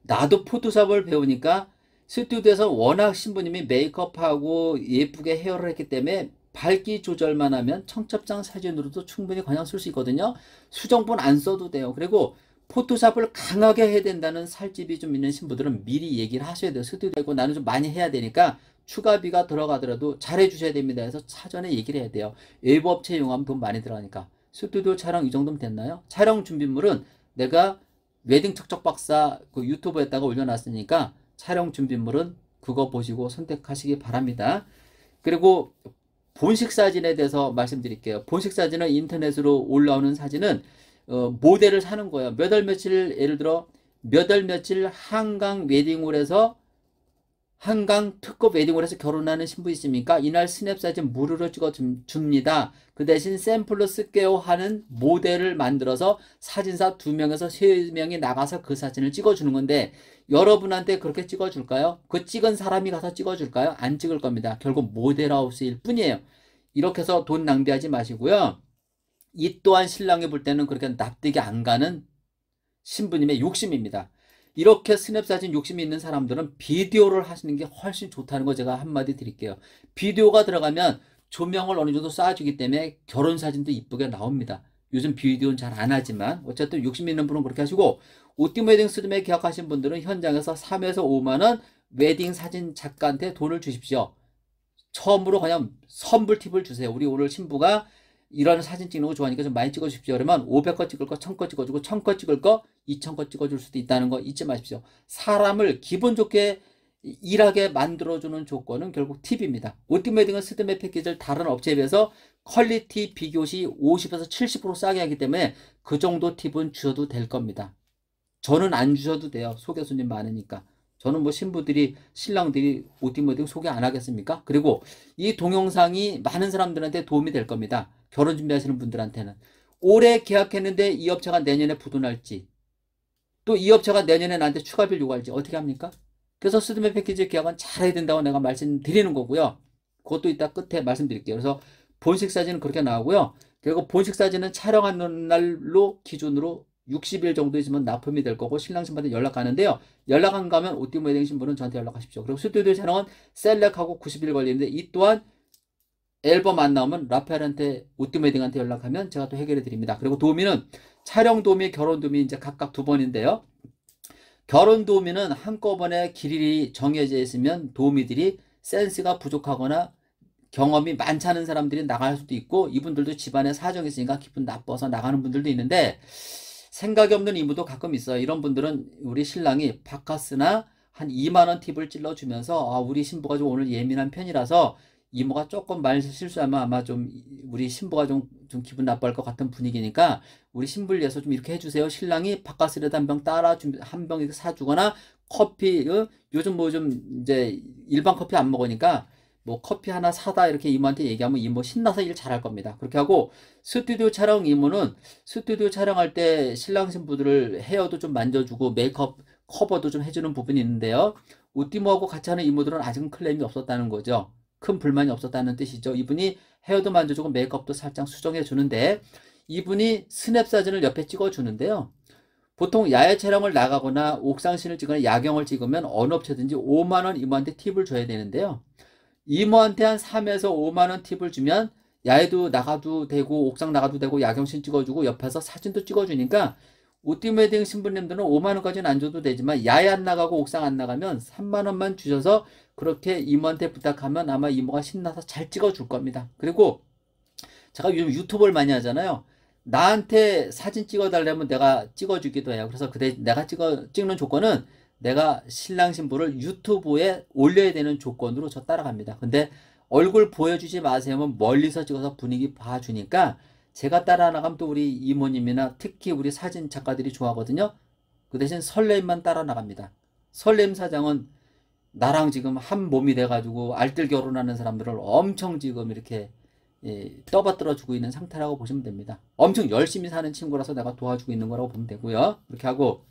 나도 포토샵을 배우니까 스튜디오에서 워낙 신부님이 메이크업하고 예쁘게 헤어를 했기 때문에 밝기 조절만 하면 청첩장 사진으로도 충분히 그냥 쓸 수 있거든요. 수정본 안 써도 돼요. 그리고 포토샵을 강하게 해야 된다는 살집이 좀 있는 신부들은 미리 얘기를 하셔야 돼요. 스튜디오고 나는 좀 많이 해야 되니까 추가비가 들어가더라도 잘해 주셔야 됩니다. 해서 사전에 얘기를 해야 돼요. 외부 업체 이용하면 돈 많이 들어가니까. 스튜디오 촬영 이 정도면 됐나요? 촬영 준비물은 내가 웨딩 척척 박사 그 유튜브에다가 올려놨으니까 촬영 준비물은 그거 보시고 선택하시기 바랍니다. 그리고 본식 사진에 대해서 말씀드릴게요. 본식 사진은 인터넷으로 올라오는 사진은 모델을 사는 거예요. 몇 월 며칠 예를 들어 몇 월 며칠 한강 웨딩홀에서 한강 특급 웨딩홀에서 결혼하는 신부 있습니까? 이날 스냅 사진 무료로 찍어 줍니다. 그 대신 샘플로 쓸게요 하는 모델을 만들어서 사진사 2명에서 3명이 나가서 그 사진을 찍어주는 건데 여러분한테 그렇게 찍어줄까요? 그 찍은 사람이 가서 찍어줄까요? 안 찍을 겁니다. 결국 모델하우스일 뿐이에요. 이렇게 해서 돈 낭비하지 마시고요. 이 또한 신랑이 볼 때는 그렇게 납득이 안 가는 신부님의 욕심입니다. 이렇게 스냅사진 욕심이 있는 사람들은 비디오를 하시는 게 훨씬 좋다는 거 제가 한마디 드릴게요. 비디오가 들어가면 조명을 어느 정도 쏴주기 때문에 결혼사진도 이쁘게 나옵니다. 요즘 비디오는 잘 안 하지만 어쨌든 욕심 있는 분은 그렇게 하시고 오띠 웨딩 스드메 계약하신 분들은 현장에서 3에서 5만원 웨딩 사진 작가한테 돈을 주십시오. 처음으로 그냥 선불 팁을 주세요. 우리 오늘 신부가 이런 사진 찍는 거 좋아하니까 좀 많이 찍어주십시오. 그러면 500거 찍을 거 1000거 찍어주고 1000거 찍을 거 2000거 찍어줄 수도 있다는 거 잊지 마십시오. 사람을 기분 좋게 일하게 만들어주는 조건은 결국 팁입니다. 오띠 웨딩은 스드메 패키지를 다른 업체에 비해서 퀄리티 비교시 50에서 70% 싸게 하기 때문에 그 정도 팁은 주셔도 될 겁니다. 저는 안 주셔도 돼요. 소개 손님 많으니까. 저는 뭐 신부들이 신랑들이 오띠 웨딩 소개 안 하겠습니까? 그리고 이 동영상이 많은 사람들한테 도움이 될 겁니다. 결혼 준비하시는 분들한테는. 올해 계약했는데 이 업체가 내년에 부도날지 또 이 업체가 내년에 나한테 추가비를 요구할지 어떻게 합니까? 그래서 스드메 패키지 계약은 잘해야 된다고 내가 말씀드리는 거고요. 그것도 이따 끝에 말씀드릴게요. 그래서 본식 사진은 그렇게 나오고요. 그리고 본식 사진은 촬영하는 날로 기준으로 60일 정도 있으면 납품이 될 거고 신랑 신부한테 연락 가는데요. 연락 안 가면 오띠 웨딩 신부는 저한테 연락하십시오. 그리고 스튜디오 촬영은 셀렉하고 90일 걸리는데 이 또한 앨범 안 나오면 라펠한테 오띠 웨딩한테 연락하면 제가 또 해결해 드립니다. 그리고 도우미는 촬영 도우미, 결혼 도우미 이제 각각 2번인데요. 결혼 도우미는 한꺼번에 길이 정해져 있으면 도우미들이 센스가 부족하거나 경험이 많지 않은 사람들이 나갈 수도 있고 이분들도 집안에 사정이 있으니까 기분 나빠서 나가는 분들도 있는데 생각이 없는 이모도 가끔 있어요. 이런 분들은 우리 신랑이 바카스나 한 2만 원 팁을 찔러주면서 우리 신부가 좀 오늘 예민한 편이라서 이모가 조금 말 실수하면 아마 좀 우리 신부가 좀 기분 나빠할 것 같은 분위기니까 우리 신부를 위해서 좀 이렇게 해주세요. 신랑이 바카스라도 한 병 따라 한 병 이렇게 사주거나 커피 요즘 뭐 좀 이제 일반 커피 안 먹으니까 뭐 커피 하나 사다 이렇게 이모한테 얘기하면 이모 신나서 일 잘할 겁니다. 그렇게 하고 스튜디오 촬영 이모는 스튜디오 촬영할 때 신랑 신부들을 헤어도 좀 만져주고 메이크업 커버도 좀 해주는 부분이 있는데요. 우띠모하고 같이 하는 이모들은 아직은 클레임이 없었다는 거죠. 큰 불만이 없었다는 뜻이죠. 이분이 헤어도 만져주고 메이크업도 살짝 수정해 주는데 이분이 스냅 사진을 옆에 찍어 주는데요. 보통 야외 촬영을 나가거나 옥상신을 찍거나 야경을 찍으면 어느 업체든지 5만 원 이모한테 팁을 줘야 되는데요. 이모한테 한 3에서 5만 원 팁을 주면 야외도 나가도 되고 옥상 나가도 되고 야경신 찍어주고 옆에서 사진도 찍어주니까 우띠메딩 신부님들은 5만 원까지는 안 줘도 되지만 야외 안 나가고 옥상 안 나가면 3만 원만 주셔서 그렇게 이모한테 부탁하면 아마 이모가 신나서 잘 찍어줄 겁니다. 그리고 제가 요즘 유튜브를 많이 하잖아요. 나한테 사진 찍어달라면 내가 찍어주기도 해요. 그래서 내가 찍는 조건은 내가 신랑 신부를 유튜브에 올려야 되는 조건으로 저 따라갑니다. 근데 얼굴 보여주지 마세요 하면 멀리서 찍어서 분위기 봐주니까 제가 따라 나가면 또 우리 이모님이나 특히 우리 사진 작가들이 좋아하거든요. 그 대신 설레임만 따라 나갑니다. 설레임 사장은 나랑 지금 한 몸이 돼가지고 알뜰 결혼하는 사람들을 엄청 지금 이렇게 떠받들어 주고 있는 상태라고 보시면 됩니다. 엄청 열심히 사는 친구라서 내가 도와주고 있는 거라고 보면 되고요. 이렇게 하고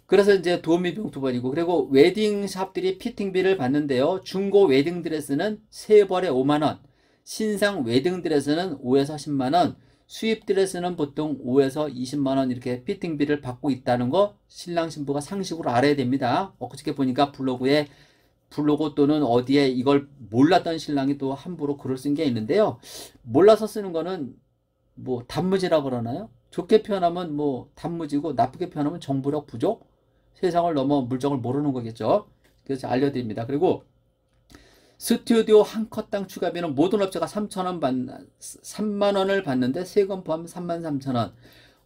그래서 이제 도우미병 2번이고 그리고 웨딩샵들이 피팅비를 받는데요. 중고 웨딩드레스는 3벌에 5만원, 신상 웨딩드레스는 5에서 10만원, 수입드레스는 보통 5에서 20만원 이렇게 피팅비를 받고 있다는 거 신랑 신부가 상식으로 알아야 됩니다. 엊그저께 보니까 블로그 또는 어디에 이걸 몰랐던 신랑이 또 함부로 글을 쓴 게 있는데요. 몰라서 쓰는 거는 뭐 단무지라 그러나요? 좋게 표현하면 뭐 단무지고 나쁘게 표현하면 정보력 부족? 세상을 넘어 물정을 모르는 거겠죠. 그래서 알려드립니다. 그리고 스튜디오 한 컷당 추가비는 모든 업체가 3만 원을 받는데 세금 포함 33,000원.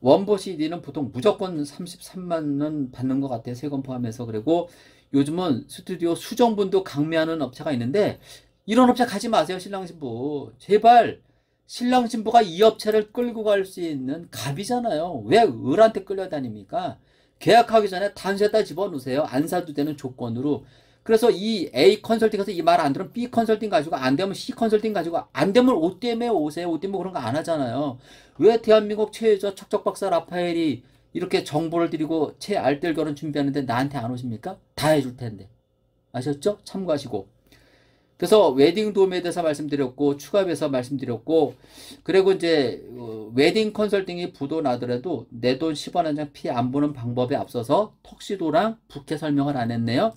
원보 CD는 보통 무조건 33만 원 받는 것 같아요. 세금 포함해서. 그리고 요즘은 스튜디오 수정분도 강매하는 업체가 있는데 이런 업체 가지 마세요. 신랑 신부. 제발 신랑 신부가 이 업체를 끌고 갈 수 있는 갑이잖아요. 왜 을한테 끌려다닙니까? 계약하기 전에 단수에다 집어넣으세요. 안 사도 되는 조건으로. 그래서 이 A 컨설팅에서 이 말 안 들으면 B 컨설팅 가지고 안 되면 C 컨설팅 가지고 안 되면 O 때문에 오세요. O 때문에 그런 거 안 하잖아요. 왜 대한민국 최저 척척 박사 라파엘이 이렇게 정보를 드리고 최알뜰 결혼 준비하는데 나한테 안 오십니까? 다 해줄 텐데. 아셨죠? 참고하시고. 그래서 웨딩 도움에 대해서 말씀드렸고 추가비에서 말씀드렸고 그리고 이제 웨딩 컨설팅이 부도 나더라도 내 돈 10원 한 장 피 안 보는 방법에 앞서서 턱시도랑 부케 설명을 안 했네요.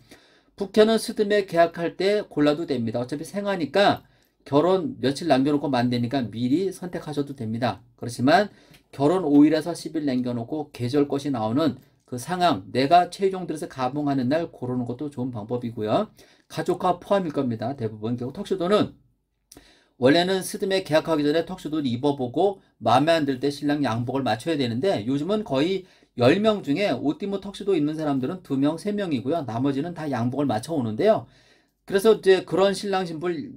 부케는 스드메 계약할 때 골라도 됩니다. 어차피 생하니까 결혼 며칠 남겨놓고 만드니까 미리 선택하셔도 됩니다. 그렇지만 결혼 5일에서 10일 남겨놓고 계절 것이 나오는 그 상황 내가 최종 들어서 가봉하는 날 고르는 것도 좋은 방법이고요. 가족화 포함일 겁니다. 대부분. 결국 턱시도는 원래는 스드메 계약하기 전에 턱시도를 입어보고 마음에 안 들 때 신랑 양복을 맞춰야 되는데 요즘은 거의 10명 중에 옷띠모 턱시도 입는 사람들은 2명, 3명이고요. 나머지는 다 양복을 맞춰 오는데요. 그래서 이제 그런 신랑 신부를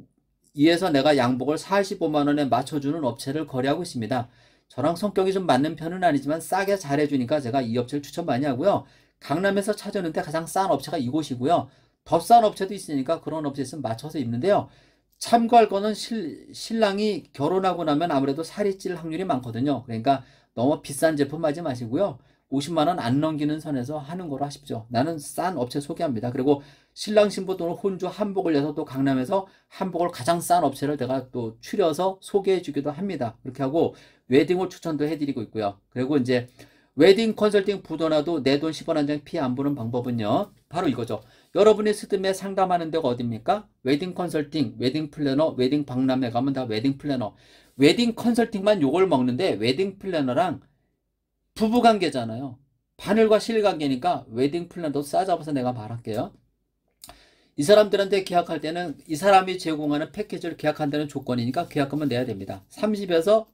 위해서 내가 양복을 45만 원에 맞춰주는 업체를 거래하고 있습니다. 저랑 성격이 좀 맞는 편은 아니지만 싸게 잘해주니까 제가 이 업체를 추천 많이 하고요. 강남에서 찾았는데 가장 싼 업체가 이곳이고요. 더 싼 업체도 있으니까 그런 업체 있으면 맞춰서 입는데요. 참고할 거는 신랑이 결혼하고 나면 아무래도 살이 찔 확률이 많거든요. 그러니까 너무 비싼 제품 하지 마시고요. 50만 원 안 넘기는 선에서 하는 거로 하십시오. 나는 싼 업체 소개합니다. 그리고 신랑 신부 또는 혼주 한복을 내서 또 강남에서 한복을 가장 싼 업체를 내가 또 추려서 소개해 주기도 합니다. 그렇게 하고 웨딩홀 추천도 해드리고 있고요. 그리고 이제 웨딩 컨설팅 부도나도 내 돈 10원 한 장 피 안 부는 방법은요. 바로 이거죠. 여러분이 스드메 상담하는 데가 어딥니까? 웨딩 컨설팅, 웨딩 플래너, 웨딩 박람회 가면 다 웨딩 플래너. 웨딩 컨설팅만 욕을 먹는데 웨딩 플래너랑 부부관계잖아요. 바늘과 실관계니까 웨딩 플랜도 싸잡아서 내가 말할게요. 이 사람들한테 계약할 때는 이 사람이 제공하는 패키지를 계약한다는 조건이니까 계약금은 내야 됩니다. 30에서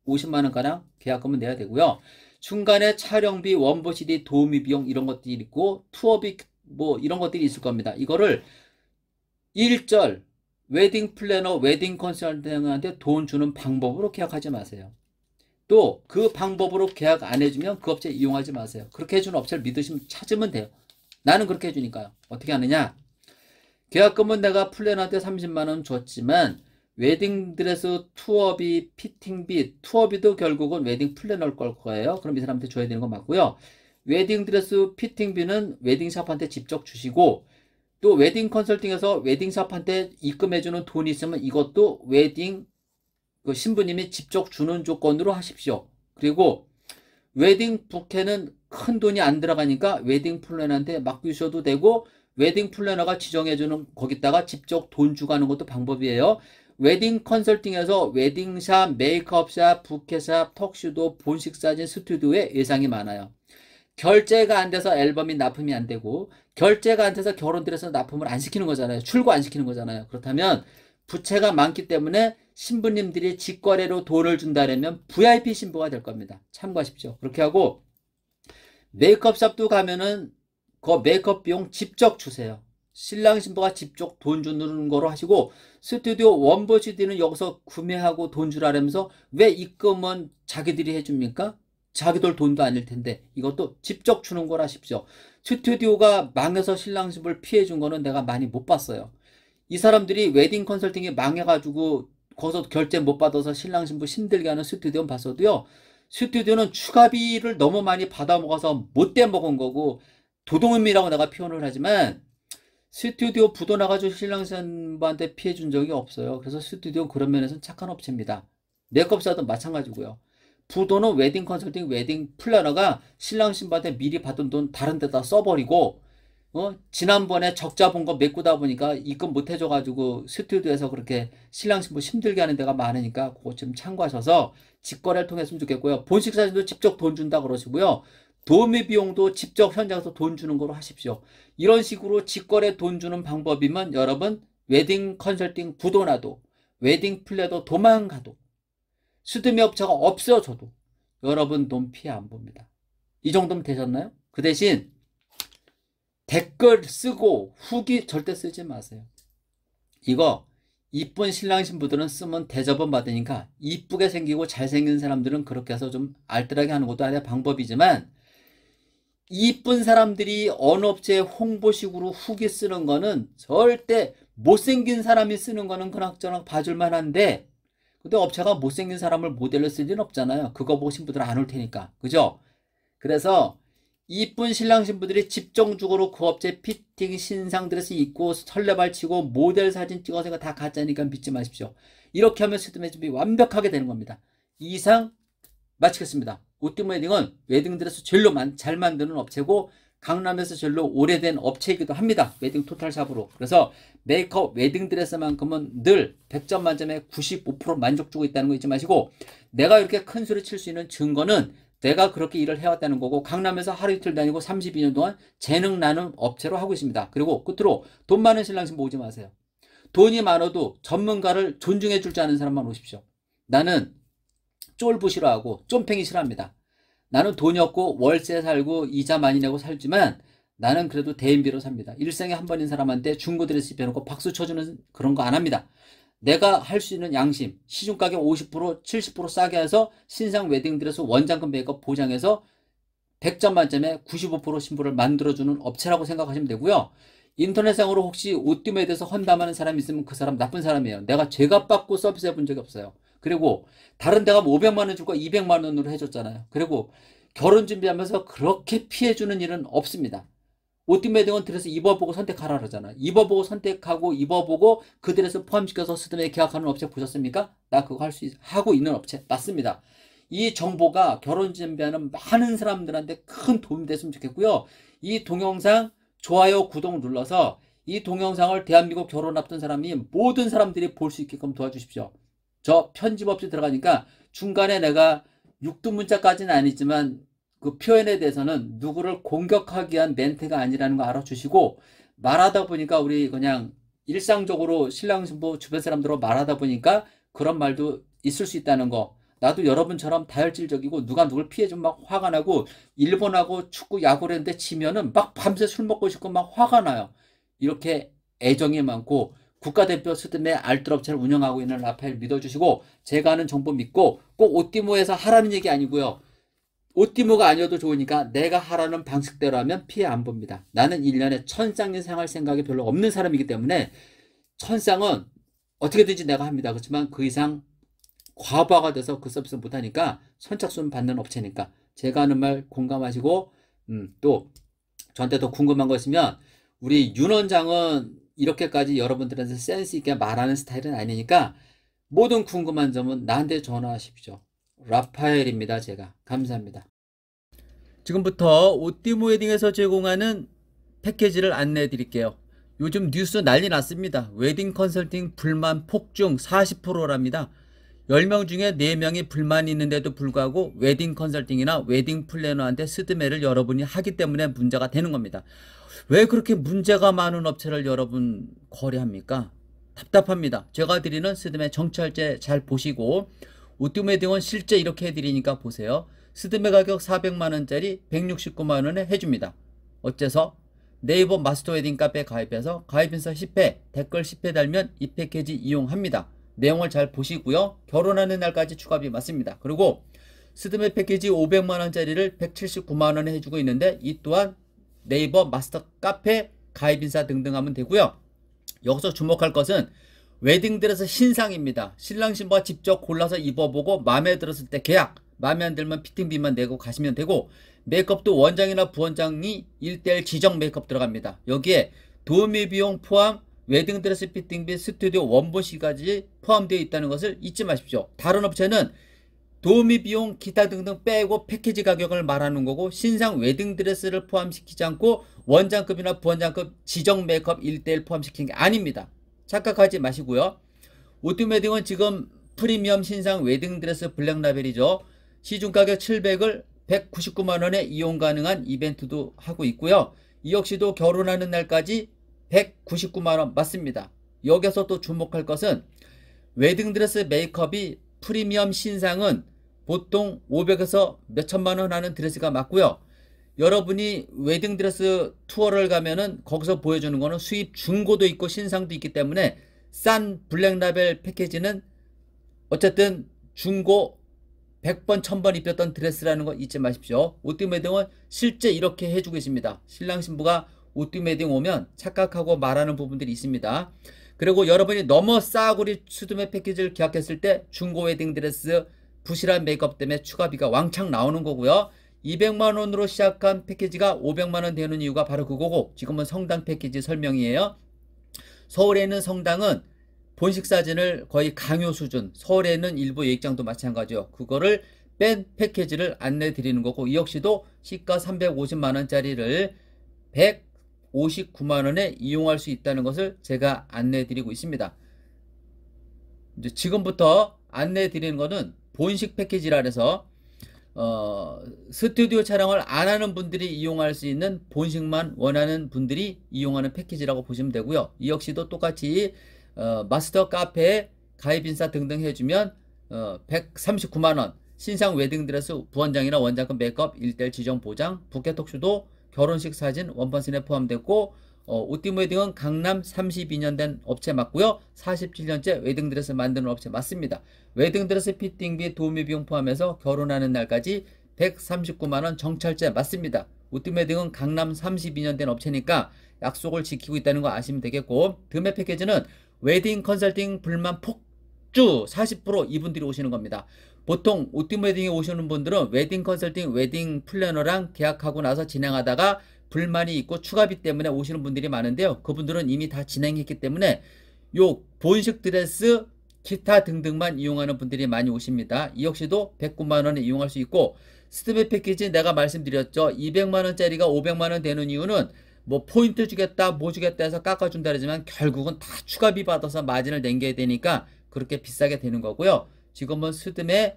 50만 원가량 계약금은 내야 되고요. 중간에 촬영비, 원보 CD, 도우미 비용 이런 것들이 있고 투어비 뭐 이런 것들이 있을 겁니다. 이거를 1절 웨딩 플래너, 웨딩 컨설팅한테 돈 주는 방법으로 계약하지 마세요. 또 그 방법으로 계약 안 해주면 그 업체 이용하지 마세요. 그렇게 해주는 업체를 믿으시면 찾으면 돼요. 나는 그렇게 해주니까요. 어떻게 하느냐? 계약금은 내가 플래너한테 30만 원 줬지만 웨딩드레스 투어비, 피팅비, 투어비도 결국은 웨딩 플래너일 걸 거예요. 그럼 이 사람한테 줘야 되는 거 맞고요. 웨딩드레스 피팅비는 웨딩샵한테 직접 주시고, 또 웨딩 컨설팅에서 웨딩샵한테 입금해주는 돈이 있으면 이것도 웨딩 그 신부님이 직접 주는 조건으로 하십시오. 그리고 웨딩 부케는 큰 돈이 안 들어가니까 웨딩 플래너한테 맡기셔도 되고, 웨딩 플래너가 지정해주는 거기다가 직접 돈 주고 하는 것도 방법이에요. 웨딩 컨설팅에서 웨딩샵, 메이크업샵, 부케샵, 턱슈도, 본식사진, 스튜디오에 예상이 많아요. 결제가 안 돼서 앨범이 납품이 안 되고, 결제가 안 돼서 결혼들에서 납품을 안 시키는 거잖아요. 출고 안 시키는 거잖아요. 그렇다면 부채가 많기 때문에 신부님들이 직거래로 돈을 준다면 VIP 신부가 될 겁니다. 참고하십시오. 그렇게 하고, 메이크업샵도 가면은 그 메이크업 비용 직접 주세요. 신랑 신부가 직접 돈 주는 거로 하시고, 스튜디오 원본 CD는 여기서 구매하고 돈 주라면서 왜 입금은 자기들이 해줍니까? 자기들 돈도 아닐 텐데 이것도 직접 주는 거라 하십시오. 스튜디오가 망해서 신랑 신부를 피해 준 거는 내가 많이 못 봤어요. 이 사람들이 웨딩 컨설팅이 망해가지고 거기서 결제 못 받아서 신랑 신부 힘들게 하는 스튜디오는 봤어도요. 스튜디오는 추가비를 너무 많이 받아먹어서 못돼 먹은 거고, 도둑놈이라고 내가 표현을 하지만 스튜디오 부도 나가지고 신랑 신부한테 피해 준 적이 없어요. 그래서 스튜디오 그런 면에서는 착한 업체입니다. 메이크업사도 마찬가지고요. 부도는 웨딩 컨설팅, 웨딩 플래너가 신랑 신부한테 미리 받은 돈 다른 데다 써버리고, 지난번에 적자 본 거 메꾸다 보니까 입금 못 해줘가지고 스튜디오에서 그렇게 신랑 신부 힘들게 하는 데가 많으니까 그거 좀 참고하셔서 직거래를 통했으면 좋겠고요. 본식 사진도 직접 돈 준다 그러시고요. 도우미 비용도 직접 현장에서 돈 주는 거로 하십시오. 이런 식으로 직거래 돈 주는 방법이면 여러분 웨딩 컨설팅 부도나도, 웨딩 플래너 도망가도, 수두미 업체가 없어져도 여러분 돈 피해 안 봅니다. 이 정도면 되셨나요? 그 대신 댓글 쓰고 후기 절대 쓰지 마세요. 이거 이쁜 신랑 신부들은 쓰면 대접은 받으니까 이쁘게 생기고 잘생긴 사람들은 그렇게 해서 좀 알뜰하게 하는 것도 하나의 방법이지만, 이쁜 사람들이 어느 업체에 홍보식으로 후기 쓰는 거는 절대 못생긴 사람이 쓰는 거는 그럭저럭 봐줄만 한데, 근데 업체가 못생긴 사람을 모델로 쓸 일은 없잖아요. 그거 보고 신부들은 안 올 테니까. 그죠? 그래서 이쁜 신랑 신부들이 집중적으로 그 업체 피팅 신상들에서 입고 설레발 치고 모델 사진 찍어서 이거 다 가짜니까 믿지 마십시오. 이렇게 하면 스드메 준비 완벽하게 되는 겁니다. 이상 마치겠습니다. 우띠 웨딩은 웨딩드레스 제일로 잘 만드는 업체고 강남에서 제일로 오래된 업체이기도 합니다. 웨딩 토탈샵으로. 그래서 메이크업 웨딩드레스만큼은 늘 100점 만점에 95% 만족 주고 있다는 거 잊지 마시고, 내가 이렇게 큰 소리 칠 수 있는 증거는 내가 그렇게 일을 해왔다는 거고, 강남에서 하루 이틀 다니고 32년 동안 재능 나는 업체로 하고 있습니다. 그리고 끝으로 돈 많은 신랑 신부 오지 마세요. 돈이 많아도 전문가를 존중해 줄 줄 아는 사람만 오십시오. 나는 쫄부 싫어하고 쫌팽이 싫어합니다. 나는 돈이 없고 월세 살고 이자 많이 내고 살지만 나는 그래도 대인비로 삽니다. 일생에 한 번인 사람한테 중고 드레스 입혀놓고 박수 쳐주는 그런 거 안 합니다. 내가 할 수 있는 양심, 시중가격 50%, 70% 싸게 해서 신상 웨딩드레스 원장금 메이크업 보장해서 100점 만점에 95% 신부를 만들어주는 업체라고 생각하시면 되고요. 인터넷상으로 혹시 옷띠에 대해서 헌담하는 사람이 있으면 그 사람 나쁜 사람이에요. 내가 죄값 받고 서비스 해본 적이 없어요. 그리고 다른 데가 500만 원 주고 200만 원으로 해줬잖아요. 그리고 결혼 준비하면서 그렇게 피해주는 일은 없습니다. 옷띠 웨딩은 드레스 입어보고 선택하라 그러잖아요. 입어보고 선택하고 입어보고 그 드레스 포함시켜서 스드메 계약하는 업체 보셨습니까? 나 그거 하고 있는 업체 맞습니다. 이 정보가 결혼 준비하는 많은 사람들한테 큰 도움이 됐으면 좋겠고요. 이 동영상 좋아요, 구독 눌러서 이 동영상을 대한민국 결혼 앞둔 사람이 모든 사람들이 볼 수 있게끔 도와주십시오. 저 편집 없이 들어가니까 중간에 내가 육두문자까지는 아니지만 그 표현에 대해서는 누구를 공격하기 위한 멘트가 아니라는 거 알아주시고, 말하다 보니까 우리 그냥 일상적으로 신랑 신부 주변 사람들하고 말하다 보니까 그런 말도 있을 수 있다는 거 나도 여러분처럼 다혈질적이고 누가 누굴 피해주면 막 화가 나고 일본하고 축구 야구를 했는데 지면은 막 밤새 술 먹고 싶고 막 화가 나요. 이렇게 애정이 많고 국가대표 스드메 알뜰업체를 운영하고 있는 라파엘 믿어주시고 제가 하는 정보 믿고 꼭 오띠모에서 하라는 얘기 아니고요. 오띠모가 아니어도 좋으니까 내가 하라는 방식대로 하면 피해 안 봅니다. 나는 1년에 천쌍인 생활 생각이 별로 없는 사람이기 때문에 천쌍은 어떻게든지 내가 합니다. 그렇지만 그 이상 과부하가 돼서 그 서비스 못하니까 선착순 받는 업체니까 제가 하는 말 공감하시고 또 저한테 더 궁금한 거 있으면 우리 윤 원장은 이렇게까지 여러분들한테 센스 있게 말하는 스타일은 아니니까 모든 궁금한 점은 나한테 전화하십시오. 라파엘입니다. 제가 감사합니다. 지금부터 오띠모 웨딩에서 제공하는 패키지를 안내해 드릴게요. 요즘 뉴스 난리 났습니다. 웨딩 컨설팅 불만 폭증 40%랍니다. 10명 중에 4명이 불만이 있는데도 불구하고 웨딩 컨설팅이나 웨딩 플래너한테 스드메를 여러분이 하기 때문에 문제가 되는 겁니다. 왜 그렇게 문제가 많은 업체를 여러분 거래합니까? 답답합니다. 제가 드리는 스드메 정찰제 잘 보시고 오띠모 웨딩은 실제 이렇게 해드리니까 보세요. 스드메 가격 400만원짜리 169만원에 해줍니다. 어째서? 네이버 마스터 웨딩 카페 가입해서 가입인사 10회, 댓글 10회 달면 이 패키지 이용합니다. 내용을 잘 보시고요. 결혼하는 날까지 추가비 맞습니다. 그리고 스드메 패키지 500만원짜리를 179만원에 해주고 있는데 이 또한 네이버 마스터 카페 가입인사 등등 하면 되고요. 여기서 주목할 것은 웨딩드레스 신상입니다. 신랑 신부가 직접 골라서 입어보고 마음에 들었을 때 계약, 마음에 안 들면 피팅비만 내고 가시면 되고 메이크업도 원장이나 부원장이 1:1 지정 메이크업 들어갑니다. 여기에 도우미 비용 포함 웨딩드레스 피팅비, 스튜디오 원본시까지 포함되어 있다는 것을 잊지 마십시오. 다른 업체는 도우미 비용 기타 등등 빼고 패키지 가격을 말하는 거고 신상 웨딩드레스를 포함시키지 않고 원장급이나 부원장급 지정 메이크업 1:1 포함시킨 게 아닙니다. 착각하지 마시고요. 오띠모 웨딩은 지금 프리미엄 신상 웨딩드레스 블랙라벨이죠. 시중가격 700을 199만원에 이용 가능한 이벤트도 하고 있고요. 이 역시도 결혼하는 날까지 199만원 맞습니다. 여기서 또 주목할 것은 웨딩드레스 메이크업이 프리미엄 신상은 보통 500에서 몇천만원 하는 드레스가 맞고요. 여러분이 웨딩드레스 투어를 가면은 거기서 보여주는 거는 수입 중고도 있고 신상도 있기 때문에 싼 블랙라벨 패키지는 어쨌든 중고 100번 1000번 입혔던 드레스라는 거 잊지 마십시오. 오띠모 웨딩은 실제 이렇게 해주고 있습니다. 신랑 신부가 오띠모 웨딩 오면 착각하고 말하는 부분들이 있습니다. 그리고 여러분이 너무 싸구리 스드메 패키지를 계약했을 때 중고 웨딩 드레스 부실한 메이크업 때문에 추가비가 왕창 나오는 거고요. 200만원으로 시작한 패키지가 500만원 되는 이유가 바로 그거고 지금은 성당 패키지 설명이에요. 서울에 있는 성당은 본식 사진을 거의 강요 수준, 서울에 있는 일부 예익장도 마찬가지요. 그거를 뺀 패키지를 안내 드리는 거고 이 역시도 시가 350만원짜리를 159만원에 이용할 수 있다는 것을 제가 안내 드리고 있습니다. 이제 지금부터 안내 드리는 거는 본식 패키지라 해서 스튜디오 촬영을 안 하는 분들이 이용할 수 있는 본식만 원하는 분들이 이용하는 패키지라고 보시면 되고요. 이 역시도 똑같이 마스터 카페에 가입인사 등등 해주면 139만원 신상 웨딩드레스 부원장이나 원장급 메이크업 1:1 지정 보장 부케 톡쇼도 결혼식 사진 원펀슨에 포함됐고 오띠모 웨딩은 강남 32년 된 업체 맞고요. 47년째 웨딩드레스 만드는 업체 맞습니다. 웨딩드레스 피팅비 도우미 비용 포함해서 결혼하는 날까지 139만원 정찰제 맞습니다. 오띠모 웨딩은 강남 32년 된 업체니까 약속을 지키고 있다는 거 아시면 되겠고 드메 패키지는 웨딩 컨설팅 불만 폭주 40% 이분들이 오시는 겁니다. 보통 오띠모 웨딩에 오시는 분들은 웨딩 컨설팅 웨딩 플래너랑 계약하고 나서 진행하다가 불만이 있고 추가비 때문에 오시는 분들이 많은데요. 그분들은 이미 다 진행했기 때문에 요 본식 드레스 기타 등등만 이용하는 분들이 많이 오십니다. 이 역시도 109만원에 이용할 수 있고 스드메 패키지 내가 말씀드렸죠. 200만원짜리가 500만원 되는 이유는 뭐 포인트 주겠다 뭐 주겠다 해서 깎아준다 그러지만 결국은 다 추가비 받아서 마진을 남겨야 되니까 그렇게 비싸게 되는 거고요. 지금은 스드메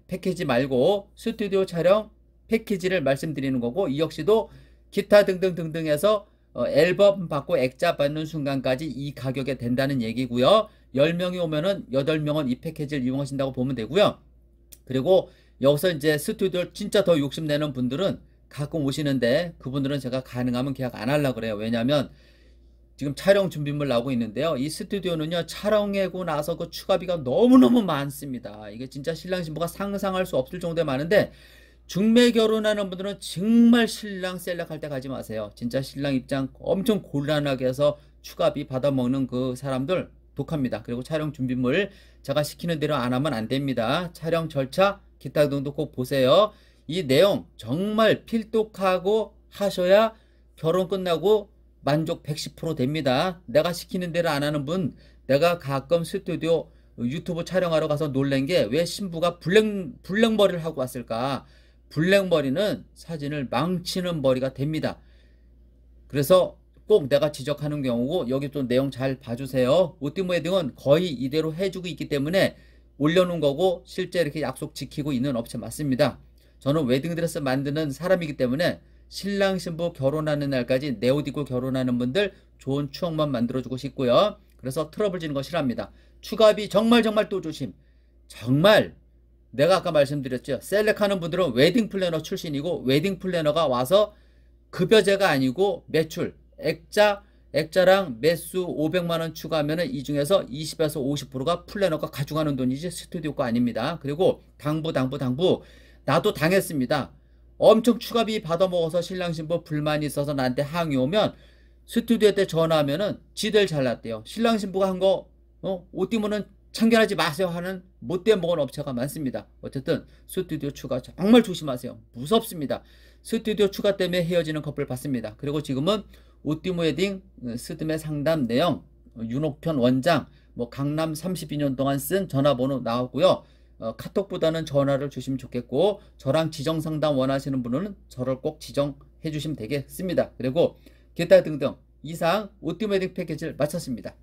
패키지 말고 스튜디오 촬영 패키지를 말씀드리는 거고 이 역시도 기타 등등 해서 앨범 받고 액자 받는 순간까지 이 가격에 된다는 얘기고요. 10명이 오면은 8명은 이 패키지를 이용하신다고 보면 되고요. 그리고 여기서 이제 스튜디오 진짜 더 욕심내는 분들은 가끔 오시는데 그분들은 제가 가능하면 계약 안 하려고 그래요. 왜냐하면 지금 촬영 준비물 나오고 있는데요. 이 스튜디오는요, 촬영하고 나서 그 추가비가 너무너무 많습니다. 이게 진짜 신랑 신부가 상상할 수 없을 정도에 많은데, 중매 결혼하는 분들은 정말 신랑 셀렉할 때 가지 마세요. 진짜 신랑 입장 엄청 곤란하게 해서 추가비 받아먹는 그 사람들 독합니다. 그리고 촬영 준비물 제가 시키는 대로 안 하면 안 됩니다. 촬영 절차 기타 등도 꼭 보세요. 이 내용 정말 필독하고 하셔야 결혼 끝나고 만족 110% 됩니다. 내가 시키는 대로 안 하는 분, 내가 가끔 스튜디오 유튜브 촬영하러 가서 놀란 게 왜 신부가 블랙머리를 하고 왔을까? 블랙머리는 사진을 망치는 머리가 됩니다. 그래서 꼭 내가 지적하는 경우고, 여기 또 내용 잘 봐주세요. 오띠모 웨딩은 거의 이대로 해주고 있기 때문에 올려놓은 거고, 실제 이렇게 약속 지키고 있는 업체 맞습니다. 저는 웨딩드레스 만드는 사람이기 때문에 신랑 신부 결혼하는 날까지 내 옷 입고 결혼하는 분들 좋은 추억만 만들어주고 싶고요. 그래서 트러블 지는 거 싫어합니다. 추가비 정말 또 조심. 정말 내가 아까 말씀드렸죠. 셀렉하는 분들은 웨딩 플래너 출신이고, 웨딩 플래너가 와서 급여제가 아니고 매출, 액자랑 매수 500만원 추가하면 이 중에서 20에서 50%가 플래너가 가져가는 돈이지 스튜디오 거 아닙니다. 그리고 당부 나도 당했습니다. 엄청 추가비 받아먹어서 신랑 신부 불만이 있어서 나한테 항의 오면 스튜디오 때 전화하면은 지들 잘났대요. 신랑 신부가 한 거 오띠모는 참견하지 마세요 하는 못돼 먹은 업체가 많습니다. 어쨌든 스튜디오 추가 정말 조심하세요. 무섭습니다. 스튜디오 추가 때문에 헤어지는 커플 봤습니다. 그리고 지금은 오띠모 웨딩 스드메 상담 내용 윤옥현 원장 강남 32년 동안 쓴 전화번호 나오고요. 카톡보다는 전화를 주시면 좋겠고, 저랑 지정 상담 원하시는 분은 저를 꼭 지정해 주시면 되겠습니다. 그리고 기타 등등 이상 오띠모 웨딩 패키지를 마쳤습니다.